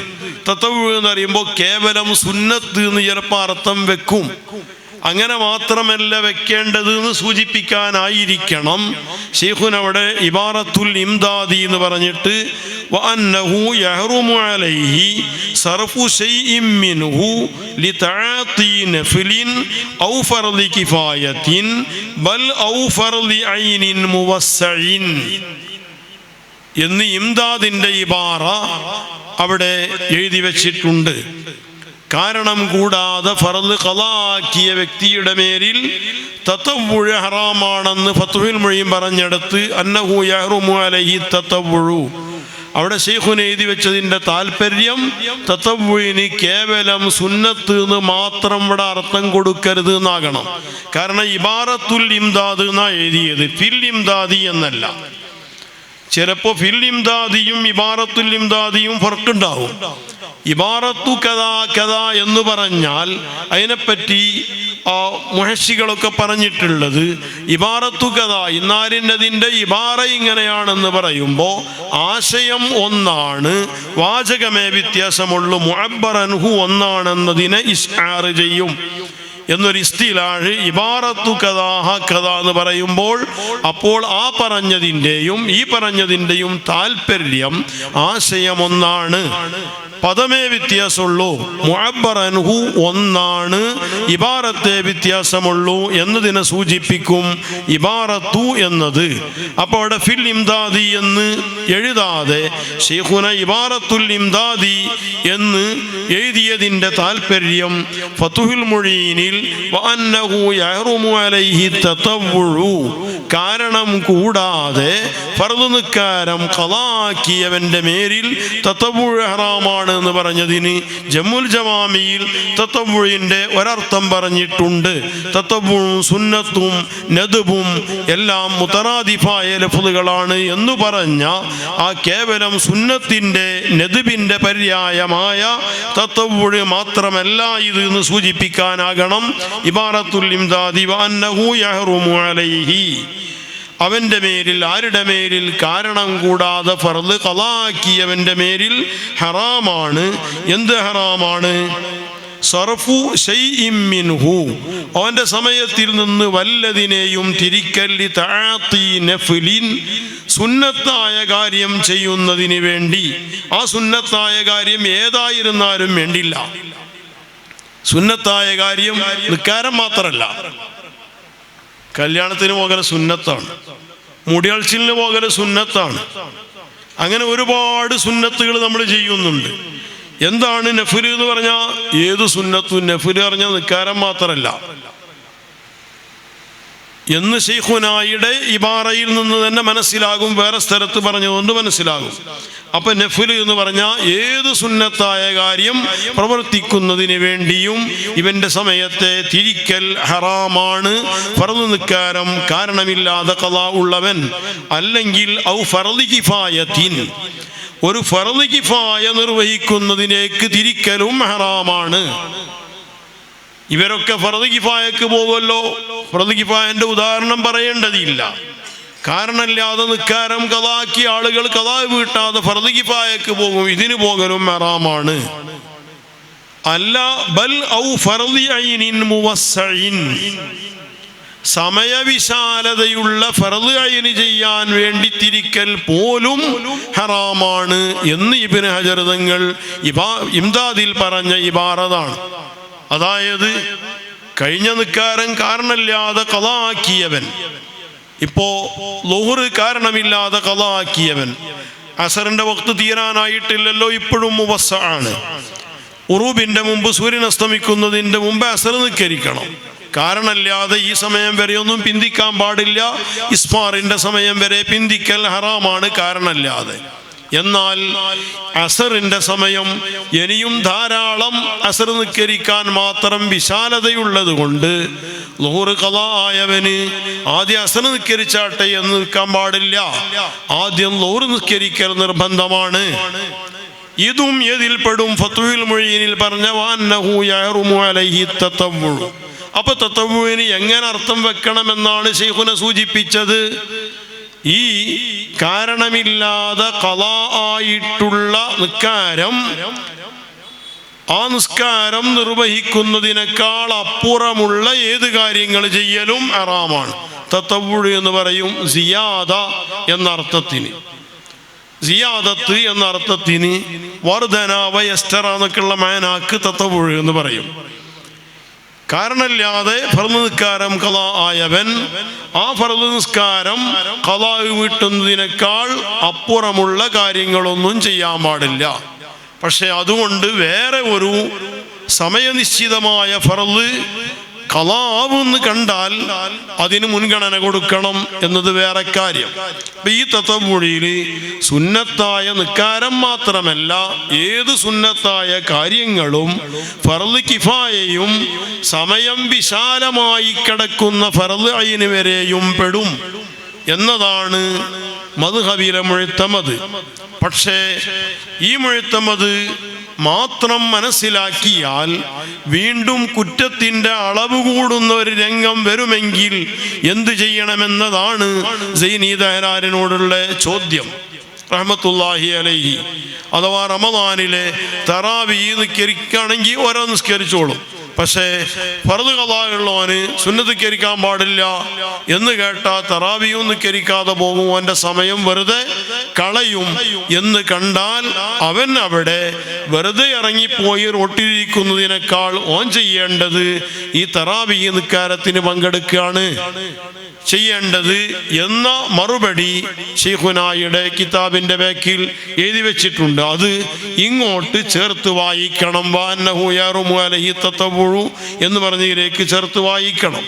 തതവ്വുഉ എന്ന് പറയുമ്പോൾ കേവലം സുന്നത്ത് എന്ന് ചിലപ്പോൾ അർത്ഥം വെക്കും. അങ്ങനെ മാത്രമല്ല വെക്കേണ്ടത് എന്ന് സൂചിപ്പിക്കാനായിരിക്കണം ശൈഖുന അവിടെ ഇബാറത്തുൽ ഇംദാദി എന്ന് പറഞ്ഞിട്ട് വഅന്നഹു യഹ്റുമു അലൈഹി സർഫു ശൈഇൻ മിൻഹു ലിതആതി നഫ്ലിൻ ഔ ഫർളി കിഫായത്തിൻ ബൽ ഔ ഫർളി ഐനിൻ മുവസ്സഇൻ എന്ന് ഇംദാദിൻ്റെ ഇബാറ അവിടെ എഴുതി വച്ചിട്ടുണ്ട്. കാരണം കൂടാതെ ഫർള് ഖളാക്കിയ വ്യക്തിയുടെ മേലിൽ തതവ്വുഉ ഹറാമാണെന്ന് ഫത്ഹുൽ മുഈൻ പറഞ്ഞെടുത്ത് അന്നഹു യഹ്റുമു അലൈഹി തതവ്വുഉ അവിടെ ശൈഖുന എഴുതി വെച്ചതിൻ്റെ താല്പര്യം തതവ്വുഇന് കേവലം സുന്നത്ത് എന്ന് മാത്രം ഇവിടെ അർത്ഥം കൊടുക്കരുത് എന്നാകണം. കാരണം ഇബാറത്തുൽ ഇംദാദ് എന്നാ എഴുതിയത്, ഫിൽ ഇംദാദി എന്നല്ല. ചിലപ്പോൾ ഫിൽ ഇംദാദിയും ഇബാറത്തുൽ ഇംദാദിയും ഫർക്കുണ്ടാവും. ഇബാറത്തു കഥാ കഥാ എന്ന് പറഞ്ഞാൽ അതിനെപ്പറ്റി മുഹശ്ശികളൊക്കെ പറഞ്ഞിട്ടുള്ളത് ഇബാറത്തു കഥാ ഇന്നാലിന്നതിൻ്റെ ഇബാറ ഇങ്ങനെയാണെന്ന് പറയുമ്പോൾ ആശയം ഒന്നാണ്, വാചകമേ വ്യത്യാസമുള്ളൂ. മുഅബ്ബറൻഹു ഒന്നാണെന്നതിനെ ഇസ്ആർ ചെയ്യും എന്നൊരു ഇസ്തിലാഹ് ഇബാറത്തു കഥാഹ കഥ എന്ന് പറയുമ്പോൾ അപ്പോൾ ആ പറഞ്ഞതിൻ്റെയും ഈ പറഞ്ഞതിൻ്റെയും താല്പര്യം ആശയം ഒന്നാണ്, പദമേ വ്യത്യാസമുള്ളൂ. മുഅബ്ബറൻഹു ഒന്നാണ്, ഇബാറത്തെ വ്യത്യാസമുള്ളൂ എന്നതിനെ സൂചിപ്പിക്കും ഇബാറത്തു എന്നത്. അപ്പോൾ അവിടെ ഫിൽ ഇംദാദി എന്ന് എഴുതാതെ ശൈഖുന ഇബാറത്തുൽ ഇംദാദി എന്ന് എഴുതിയതിൻ്റെ താല്പര്യം ഫത്ഹുൽ മുഈനിൽ വഅന്നഹു യഹ്റുമു അലൈഹി തതവ്വുഉ കാരണം കൂടാതെ ഫർള് നിസ്കാരം ഖളാക്കിയവൻ്റെ മേലിൽ തതവ്വുഉ ഹറാമാണ് എന്ന് പറഞ്ഞതിന് ജമുൽ ജവാമിയിൽ തതവ്വുഇൻ്റെ ഒരർത്ഥം പറഞ്ഞിട്ടുണ്ട്. തതവ്വുഉം സുന്നത്തും നദ്ബും എല്ലാം മുതറാദിഫായ ലഫ്ളുകളാണ് എന്ന് പറഞ്ഞ ആ കേവലം സുന്നത്തിൻ്റെ നദ്ബിൻ്റെ പര്യായമായ തതവ്വുഉ മാത്രമല്ല ഇത് എന്ന് സൂചിപ്പിക്കാനാകണം ഇബാറത്തുൽ ഇംദാദി വഅന്നഹു യഹ്റുമു അലൈഹി അവൻ്റെ മേലിൽ, ആരുടെ മേലിൽ? കാരണം കൂടാതെ ഫർള് ഖളാക്കിയവൻ്റെ മേലിൽ ഹറാമാണ്. എന്ത് ഹറാമാണ്? സർഫു ശൈഇൻ മിൻഹു അവൻ്റെ സമയത്തിൽ നിന്ന് വല്ലതിനെയും തിരിക്കൽ ലിതആതി നഫ്ലിൻ സുന്നത്തായ കാര്യം ചെയ്യുന്നതിന് വേണ്ടി. ആ സുന്നത്തായ കാര്യം ഏതായിരുന്നാലും വേണ്ടില്ല. സുന്നത്തായ കാര്യം നിസ്കാരം മാത്രമല്ല, കല്യാണത്തിന് പോകലെ സുന്നത്താണ്, മുടിയൾച്ചിലിന് പോകലെ സുന്നത്താണ്. അങ്ങനെ ഒരുപാട് സുന്നത്തുകൾ നമ്മൾ ചെയ്യുന്നുണ്ട്. എന്താണ് നഫ്ല് എന്ന് പറഞ്ഞാൽ? ഏത് സുന്നത്തും നഫ്ല് പറഞ്ഞാൽ നിസ്കാരം മാത്രമല്ല എന്ന് ശൈഖുനായുടെ ഇബാറയിൽ നിന്ന് തന്നെ മനസ്സിലാകും, വേറെ സ്ഥലത്ത് പറഞ്ഞതുകൊണ്ട് മനസ്സിലാകും. അപ്പൊ നഫ്ല് എന്ന് പറഞ്ഞാൽ ഏത് സുന്നത്തായ കാര്യം പ്രവർത്തിക്കുന്നതിന് വേണ്ടിയും ഇവന്റെ സമയത്തെ തിരിക്കൽ ഹറാമാണ്. ഫർള് നിസ്കാരം കാരണമില്ലാതെ ഖളാ ഉള്ളവൻ അല്ലെങ്കിൽ ഔ ഫർളി കിഫായത്തിൻ ഒരു ഫർള് കിഫായ നിർവഹിക്കുന്നതിലേക്ക് തിരിക്കലും ഹറാമാണ്. ഇവരൊക്കെ ഫർള് കിഫായക്ക് പോകുമല്ലോ. ഫർള് കിഫായന്റെ ഉദാഹരണം പറയേണ്ടതില്ല. കാരണമില്ലാതെ നിസ്കാരം ഖളാക്കിയ ആളുകൾ ഖളാ വീട്ടാതെ ഫർള് കിഫായക്ക് പോകും. ഇതിന് പോകലും ഹറാമാണ്. അല്ല ബൽ ഔ ഫർളി ഐനിൻ മുവസ്സഇൻ സമയവിശാലതയുള്ള ഫർള് ഐന് ചെയ്യാൻ വേണ്ടി തിരിക്കൽ പോലും ഹറാമാണ് എന്ന് ഇബ്നു ഹജർ തങ്ങൾ ഇംദാദിൽ പറഞ്ഞ ഇബാറതാണ്. അതായത് കഴിഞ്ഞ നിസ്കാരം കാരണമില്ലാതെ ഖളാക്കിയവൻ, ഇപ്പോ ളുഹ്ർ കാരണമില്ലാതെ ഖളാക്കിയവൻ, അസറിന്റെ വക്ത് തീരാനായിട്ടില്ലല്ലോ, ഇപ്പോഴും മുവസ്സഅാണ്. ഉറൂബിന്റെ മുമ്പ് സൂര്യൻ അസ്തമിക്കുന്നതിന്റെ മുമ്പ് അസർ നിസ്കരിക്കണം. കാരണമില്ലാതെ ഈ സമയം വരെ ഒന്നും പിന്തിക്കാൻ പാടില്ല. ഇസ്ഫാറിന്റെ സമയം വരെ പിന്തിക്കൽ ഹറാമാണ് കാരണമില്ലാതെ. എന്നാൽ അസറിന്റെ സമയം ഇനിയും ധാരാളം അസർ നിസ്കരിക്കാൻ മാത്രം വിശാലതയുള്ളത് കൊണ്ട് ളുഹർ ഖളാ ആയവന് ആദ്യം അസ്ർ നിസ്കരിച്ചാട്ടെ എന്ന് നിൽക്കാൻ പാടില്ല. ആദ്യം ളുഹർ നിസ്കരിക്കൽ നിർബന്ധമാണ്. ഇതും ഏതിൽപ്പെടും? ഫത്വൽ മുഈനിൽ പറഞ്ഞ വഅന്നഹു യഹ്റുമു അലൈഹി തതവ്വു. അപ്പൊ തതവ്വുവിന് എങ്ങനെ അർത്ഥം വെക്കണമെന്നാണ് ശൈഖുന സൂചിപ്പിച്ചത്. ഈ കാരണമില്ലാതെ ഖളാ ആയിട്ടുള്ള നിസ്കാരം, ആ നിസ്കാരം നിർവഹിക്കുന്നതിനേക്കാൾ അപ്പുറമുള്ള ഏത് കാര്യങ്ങൾ ചെയ്യലും ഹറാമാണ്. തതവ്വു എന്ന് പറയും സിയാദ എന്ന അർത്ഥത്തിന്, സിയാദത്ത് എന്ന അർത്ഥത്തിന് വർധന വയസ്തറ എന്നൊക്കെയുള്ള മാനാക്ക് തതവ്വു എന്ന് പറയും. കാരണമില്ലാതെ ഫർള് നിസ്കാരം ഖളാ ആയവൻ ആ ഫർള് നിസ്കാരം ഖളാ വീട്ടുന്നതിനേക്കാൾ അപ്പുറമുള്ള കാര്യങ്ങളൊന്നും ചെയ്യാൻ പാടില്ല. പക്ഷെ അതുകൊണ്ട് വേറെ ഒരു സമയനിശ്ചിതമായ ഫർള് ഖളാ ആവുമെന്ന് കണ്ടാൽ അതിന് മുൻഗണന കൊടുക്കണം എന്നത് വേറെ കാര്യം. ഈ തതവ്വുയിൽ സുന്നത്തായ നിസ്കാരം മാത്രമല്ല, ഏത് സുന്നത്തായ കാര്യങ്ങളും ഫർള് കിഫായയും സമയം വിശാലമായി കിടക്കുന്ന ഫർള് ഐന് വരെയും പെടും എന്നതാണ് മദ്ഹബിലെ മുഅ്തമദ്. പക്ഷേ ഈ മുഅ്തമദ് മാത്രം മനസ്സിലാക്കിയാൽ വീണ്ടും കുറ്റത്തിൻ്റെ അളവ് കൂടുന്ന ഒരു രംഗം വരുമെങ്കിൽ എന്ത് ചെയ്യണമെന്നതാണ് സൈനി ദഹ്റാനിനോടുള്ള ചോദ്യം റഹ്മത്തുള്ളാഹി അലൈഹി. അഥവാ റമദാനിലെ തറാവീഹ് നിസ്കരിക്കുകയാണെങ്കിൽ ഓരോ നിസ്കരിച്ചോളും. പക്ഷേ ഫർദ് ഖളാ ഉള്ളവന് സുന്നത്ത് നിസ്കരിക്കാൻ പാടില്ല എന്ന് കേട്ടാൽ തറാവീഹ് നിസ്കരിക്കാതെ പോകും, അവൻ്റെ സമയം വെറുതെ കളയും എന്ന് കണ്ടാൽ അവൻ അവിടെ വെറുതെ ഇറങ്ങിപ്പോയി റോട്ടിലിരിക്കുന്നതിനേക്കാൾ ഓൻ ചെയ്യേണ്ടത് ഈ തറാവീഹ് നിസ്കാരത്തിന് പങ്കെടുക്കുകയാണ് ചെയ്യേണ്ടത് എന്ന മറുപടി ശൈഖുനായുടെ കിതാബിൻ്റെ ബാക്കിൽ എഴുതി വെച്ചിട്ടുണ്ട്. അത് ഇങ്ങോട്ട് ചേർത്ത് വായിക്കണം. വഅന്നഹു യഹ്റുമു അലൈഹി തതവ്വു എന്ന് പറഞ്ഞതിലേക്ക് ചേർത്ത് വായിക്കണം.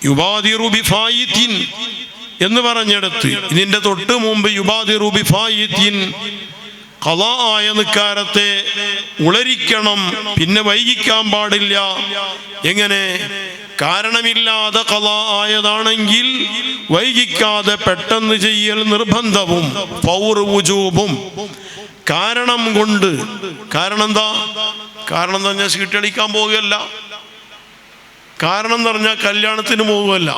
യുബാദിറു ബിഫായിത്തിൻ എന്ന് പറഞ്ഞെടുത്ത് ഇതിൻ്റെ തൊട്ട് മുമ്പ് യുബാദിറു ബിഫായിത്തിൻ ഖളാ ആയ നിസ്കാരത്തെ ഉളരിക്കണം, പിന്നെ വൈകിക്കാൻ പാടില്ല. എങ്ങനെ? കാരണമില്ലാതെ ഖളാ ആയതാണെങ്കിൽ വൈകിക്കാതെ പെട്ടെന്ന് ചെയ്യൽ നിർബന്ധവും ഫൗറ് വുജൂബും. കാരണം കൊണ്ട്, കാരണം എന്താ? കാരണം എന്ന് പറഞ്ഞാൽ ചീട്ടടിക്കാൻ പോകുകയല്ല, കാരണം എന്ന് പറഞ്ഞാൽ കല്യാണത്തിന് പോകുമല്ല.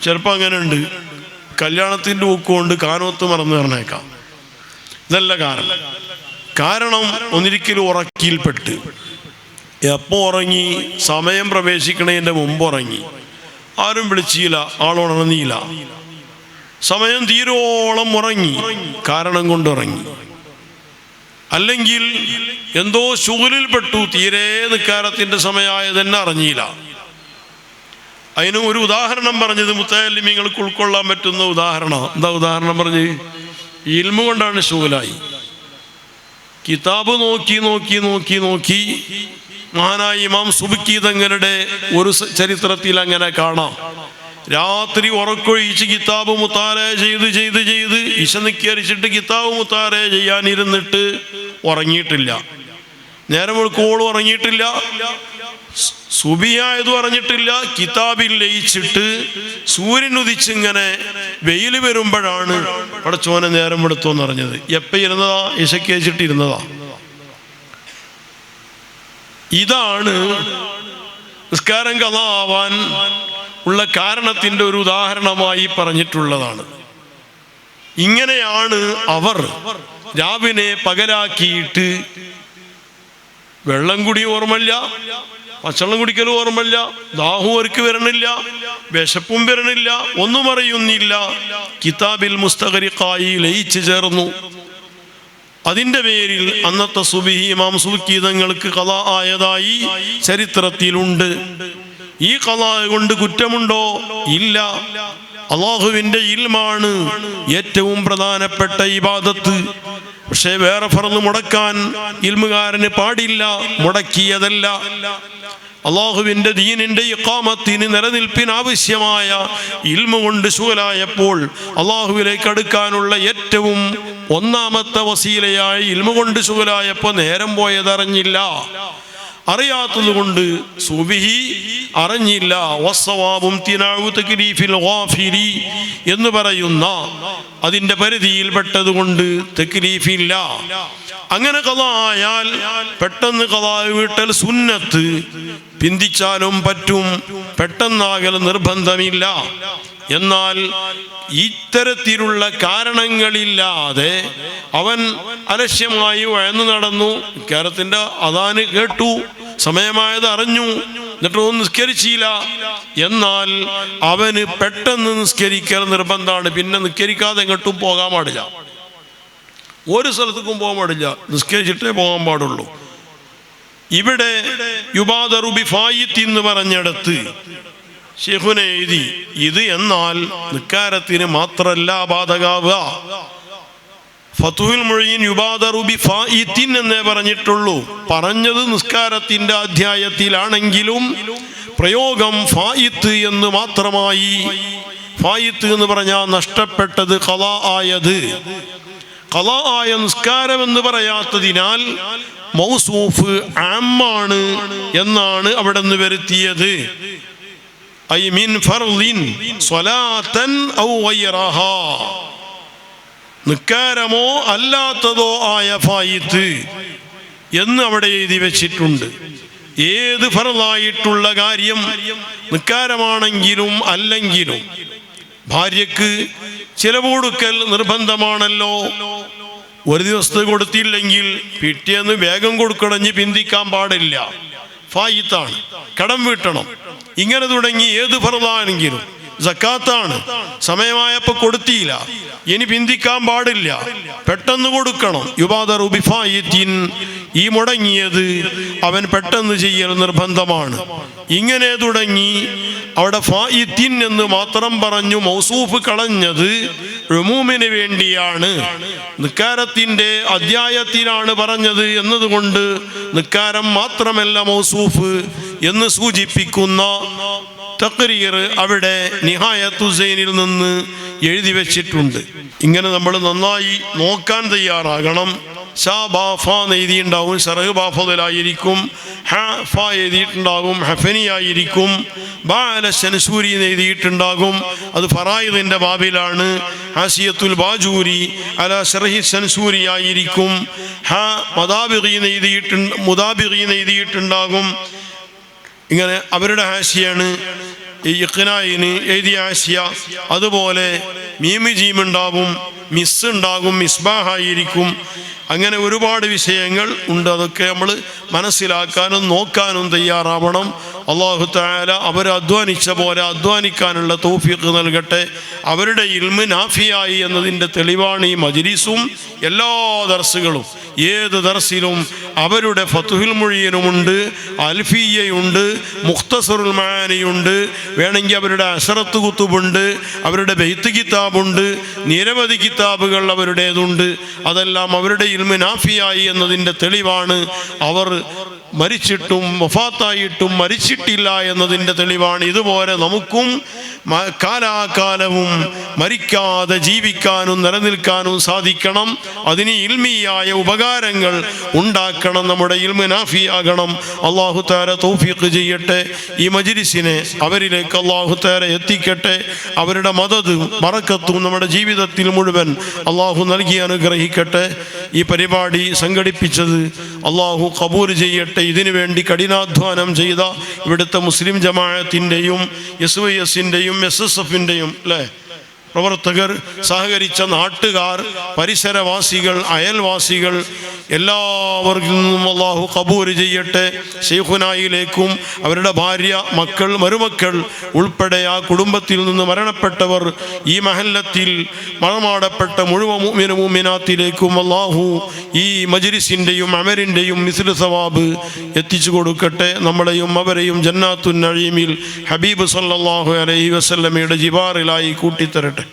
ചിലപ്പോൾ അങ്ങനെ ഉണ്ട്, കല്യാണത്തിൻ്റെ ഊക്കുകൊണ്ട് കാനോത്ത് മറന്നു പറഞ്ഞേക്കാം. ഇതല്ല കാരണം. കാരണം ഒന്നിരിക്കലും ഉറക്കിയിൽപ്പെട്ട് എപ്പോൾ ഉറങ്ങി? സമയം പ്രവേശിക്കണതിൻ്റെ മുമ്പ് ഉറങ്ങി, ആരും വിളിച്ചില്ല, ആളുണർന്നില്ല, സമയം തീരോളം ഉറങ്ങി, കാരണം കൊണ്ട് ഉറങ്ങി. അല്ലെങ്കിൽ എന്തോ ശുഗലിൽപ്പെട്ടു, തീരെ നിസ്കാരത്തിൻ്റെ സമയമായതെന്നെ അറിഞ്ഞില്ല. അതിന് ഒരു ഉദാഹരണം പറഞ്ഞത് മുത്തഅല്ലിമീങ്ങൾക്ക് ഉൾക്കൊള്ളാൻ പറ്റുന്ന ഉദാഹരണം. എന്താ ഉദാഹരണം പറഞ്ഞ്? ഇൽമു കൊണ്ടാണ് ശുഗലായി. കിതാബ് നോക്കി നോക്കി നോക്കി നോക്കി മഹാനായ ഇമാം സുബ്കി തങ്ങളുടെ ഒരു ചരിത്രത്തിൽ അങ്ങനെ കാണാം. രാത്രി ഉറക്കൊഴിച്ച് കിതാബ് മുത്താല ചെയ്ത് ഇശ നിസ്കരിച്ചിട്ട് കിതാബ് മുത്താല ചെയ്യാനിരുന്നിട്ട് ഉറങ്ങിയിട്ടില്ല. നേരം വെളുക്കോളം ഉറങ്ങിയിട്ടില്ല, സുബിയായത് പറഞ്ഞിട്ടില്ല. കിതാബിൽ ലയിച്ചിട്ട് സൂര്യൻ ഉദിച്ചിങ്ങനെ വെയിൽ വരുമ്പോഴാണ് പടച്ചോനെ നേരം വെളുത്തോന്ന് പറഞ്ഞത്. എപ്പോൾ ഇരുന്നതാ? ഇശയ്ക്ക് വെച്ചിട്ടിരുന്നതാ. ഇതാണ് നിസ്കാരം ഖളാ ആവാൻ ഉള്ള കാരണത്തിൻ്റെ ഒരു ഉദാഹരണമായി പറഞ്ഞിട്ടുള്ളതാണ്. ഇങ്ങനെയാണ് അവർ രാവിനെ പകലാക്കിയിട്ട് വെള്ളം കുടി ഓർമ്മയില്ല, പച്ചവെള്ളം കുടിക്കലും ഓർമ്മയില്ല, ദാഹവും അവർക്ക് വരണില്ല, വിശപ്പും വരണില്ല, ഒന്നും അറിയുന്നില്ല. കിതാബിൽ മുസ്തഖരിഖായി ലയിച്ചു ചേർന്നു. അതിൻ്റെ പേരിൽ അന്നത്തെ സുബ്ഹി ഇമാം സുബ്കി തങ്ങൾക്ക് ഖളാ ആയതായി ചരിത്രത്തിലുണ്ട്. ഈ ഖളാ കൊണ്ട് കുറ്റമുണ്ടോ? ഇല്ല. അള്ളാഹുവിൻ്റെ ഇൽമാണ് ഏറ്റവും പ്രധാനപ്പെട്ട ഇബാദത്ത്. പക്ഷേ വേറെ ഫർള് മുടക്കാൻ ഇൽമുകാരന് പാടില്ല, മുടക്കിയതല്ല. അള്ളാഹുവിൻ്റെ ദീനിൻ്റെ ഇഖാമത്തിന് നിലനിൽപ്പിന് ആവശ്യമായ ഇൽമു കൊണ്ട് ശുഗലായപ്പോൾ അള്ളാഹുവിലേക്ക് അടുക്കാനുള്ള ഏറ്റവും ഒന്നാമത്തെ വസീലയായി ഇൽമു കൊണ്ട് ശുഗലായപ്പോൾ നേരം പോയതറിഞ്ഞില്ല. അറിയാത്തത് കൊണ്ട് സുബിഹി അറിഞ്ഞില്ല. വസ്സവാബും തിനാഉ തക്ലീഫിൽ ഗാഫിരി എന്ന് പറയുന്ന അതിൻ്റെ പരിധിയിൽപ്പെട്ടതുകൊണ്ട് തക്ലീഫില്ല. അങ്ങനെ ഖളാ ആയാൽ പെട്ടെന്ന് ഖളാ വീട്ടൽ സുന്നത്ത്, പിന്തിച്ചാലും പറ്റും, പെട്ടെന്നാകൽ നിർബന്ധമില്ല. എന്നാൽ ഇത്തരത്തിലുള്ള കാരണങ്ങളില്ലാതെ അവൻ അലക്ഷ്യമായി വഴന്നു നടന്നു, കേരളത്തിൻ്റെ അദാന് കേട്ടു, സമയമായത് അറിഞ്ഞു, എന്നിട്ടൊന്നും നിസ്കരിച്ചില്ല, എന്നാൽ അവന് പെട്ടെന്ന് നിസ്കരിക്കൽ നിർബന്ധമാണ്. പിന്നെ നിസ്കരിക്കാതെ എങ്ങോട്ടും പോകാൻ പാടില്ല, ഒരു സ്ഥലത്തേക്കും പോകാൻ പാടില്ല, നിസ്കരിച്ചിട്ടേ പോകാൻ പാടുള്ളൂ. ഇവിടെ യുബാദറു ബിഫായിത്ത് എന്ന് പറഞ്ഞിടത്ത് ശൈഖുന എഴുതി ഇത് എന്നാൽ നിക്കാരത്തിന് മാത്രല്ല ബാധകാവുക. ഫതുഹുൽ മുഈൻ യുബാദറു ബിഫായിത്തിൻ എന്നേ പറഞ്ഞിട്ടുള്ളൂ. പറഞ്ഞത് നിസ്കാരത്തിന്റെ അധ്യായത്തിലാണെങ്കിലും പ്രയോഗം ഫായിത്ത് എന്ന് മാത്രമായി. ഫായിത്ത് എന്ന് പറഞ്ഞാൽ നഷ്ടപ്പെട്ടത്, ഖളാ ആയത്. ഖളാ ആയ നിസ്കാരം എന്ന് പറയാത്തതിനാൽ മൗസൂഫ് ആമാണ് എന്നാണ് അവിടെ നിന്ന് വരുത്തിയത്. ഐ മിൻ ഫർളിൻ സ്വലാത്തൻ ഔ ഗൈറഹാ, നിക്കാരമോ അല്ലാത്തതോ ആയ ഫായിത്ത് എന്ന് അവിടെ എഴുതി വെച്ചിട്ടുണ്ട്. ഏത് ഫർളായിട്ടുള്ള കാര്യം നിക്കാരമാണെങ്കിലും അല്ലെങ്കിലും ഭാര്യക്ക് ചിലവ് കൊടുക്കൽ നിർബന്ധമാണല്ലോ. ഒരു ദിവസത്തെ കൊടുത്തില്ലെങ്കിൽ പിറ്റേന്ന് വേഗം കൊടുക്കണഞ്ഞ് പിന്തിക്കാൻ പാടില്ല, ഫായിത്താണ്, കടം വീട്ടണം. ഇങ്ങനെ തുടങ്ങി ഏത് ഫർളാണെങ്കിലും, സക്കാത്താണ്, സമയമായപ്പോൾ കൊടുത്തില്ല, ഇനി പിന്തിക്കാൻ പാടില്ല, പെട്ടെന്ന് കൊടുക്കണം. യുബാദറു ബിഫായിത്തിൻ, ഈ മുടങ്ങിയത് അവൻ പെട്ടെന്ന് ചെയ്യൽ നിർബന്ധമാണ്. ഇങ്ങനെ തുടങ്ങി അവിടെ ഫായിത്തിൻ എന്ന് മാത്രം പറഞ്ഞു മൗസൂഫ് കളഞ്ഞത് ഉമൂമിന് വേണ്ടിയാണ്. നിക്കാരത്തിൻ്റെ അധ്യായത്തിലാണ് പറഞ്ഞത് എന്നതുകൊണ്ട് നിക്കാരം മാത്രമല്ല മൗസൂഫ് എന്ന് സൂചിപ്പിക്കുന്ന തഖ്രീർ അവിടെ നിഹായത്തു സൈനിൽ നിന്ന് എഴുതി വെച്ചിട്ടുണ്ട്. ഇങ്ങനെ നമ്മൾ നന്നായി നോക്കാൻ തയ്യാറാകണം. ഷാ ബാ ഫ എഴുതിയിട്ടുണ്ടാവും, ഷറഹ് ബാഫലായിരിക്കും. ഹ ഫ എഴുതിയിട്ടുണ്ടാകും, ഹഫനി ആയിരിക്കും. ബാ അല ശൻസൂരി എഴുതിയിട്ടുണ്ടാകും, അത് ഫറായിദിൻ്റെ ബാബിലാണ്. ഹാസിയത്തുൽ ബാജൂരി അല ഷറഹി ശൻസൂരി ആയിരിക്കും. ഹ മുദാബിഗീൻ എഴുതിയിട്ടുണ്ടാകും. ഇങ്ങനെ അവരുടെ ഹാസിയാണ്. ഈ ഇഖ്നായിന് എഴുതിയ ഹാസിയ. അതുപോലെ മീമി ജീമുണ്ടാവും, മിസ് ഉണ്ടാകും, മിസ്ബാഹായിരിക്കും. അങ്ങനെ ഒരുപാട് വിഷയങ്ങൾ ഉണ്ട്. അതൊക്കെ നമ്മൾ മനസ്സിലാക്കാനും നോക്കാനും തയ്യാറാവണം. അല്ലാഹു തആല അവർ അധ്വാനിച്ച പോലെ അധ്വാനിക്കാനുള്ള തൗഫീഖ് നൽകട്ടെ. അവരുടെ ഇൽമ് നാഫിയായി എന്നതിൻ്റെ തെളിവാണ് ഈ മജ്ലിസും എല്ലാ ദർസുകളും. ഏത് ദർസിലും അവരുടെ ഫതുഹുൽ മുഈനുമുണ്ട്, അൽഫിയ്യയുണ്ട്, മുഖ്തസറുൽ മആനിയുണ്ട്, വേണമെങ്കിൽ അവരുടെ അശറത്ത് കുത്തുബുണ്ട്, അവരുടെ ബൈത്ത് കിതാബുണ്ട്, നിരവധി കിതാബുകൾ അവരുടേതുണ്ട്. അതെല്ലാം അവരുടെ ഇൽമു നാഫിയായി എന്നതിൻ്റെ തെളിവാണ്. അവർ മരിച്ചിട്ടും വഫാത്തായിട്ടും മരിച്ചിട്ടില്ല എന്നതിൻ്റെ തെളിവാണ്. ഇതുപോലെ നമുക്കും കാലാകാലവും മരിക്കാതെ ജീവിക്കാനും നിലനിൽക്കാനും സാധിക്കണം. അതിന് ഇൽമിയായ ഉപകാരങ്ങൾ ഉണ്ടാക്കണം. നമ്മുടെ ഇൽമു നാഫിയാകണം. അല്ലാഹു തആല തൗഫീഖ് ചെയ്യട്ടെ. ഈ മജ്ലിസിനെ അവരിലേക്ക് അല്ലാഹു തആല എത്തിക്കട്ടെ. അവരുടെ മദദും ബറക്കത്തും നമ്മുടെ ജീവിതത്തിൽ മുഴുവൻ അല്ലാഹു നൽകി അനുഗ്രഹിക്കട്ടെ. ഈ പരിപാടി സംഘടിപ്പിച്ചത് അല്ലാഹു ഖബൂൽ ചെയ്യട്ടെ. ഇതിനു വേണ്ടി കഠിനാധ്വാനം ചെയ്ത ഇവിടുത്തെ മുസ്ലിം ജമാഅത്തിൻ്റെയും SYSൻ്റെയും SSFൻ്റെയും പ്രവർത്തകർ, സഹകരിച്ച നാട്ടുകാർ, പരിസരവാസികൾ, അയൽവാസികൾ എല്ലാവർക്കും നിന്നും അല്ലാഹു ഖബൂൽ ചെയ്യട്ടെ. ശൈഖുനായിലേക്കും അവരുടെ ഭാര്യ, മക്കൾ, മരുമക്കൾ ഉൾപ്പെടെ ആ കുടുംബത്തിൽ നിന്ന് മരണപ്പെട്ടവർ, ഈ മഹല്ലത്തിൽ മറമാടപ്പെട്ട മുഴുവൻ മുഅ്മിന മുഅ്മിനാത്തിലേക്കും അല്ലാഹു ഈ മജ്ലിസിൻ്റെയും അമരിൻ്റെയും മിസ്ലു സവാബ് എത്തിച്ചു കൊടുക്കട്ടെ. നമ്മളെയും അവരെയും ജന്നാത്തുൻ നഈമിൽ ഹബീബ് സല്ലല്ലാഹു അലൈഹി വസല്ലമയുടെ ജിവാറിലായി കൂട്ടിത്തരട്ടെ.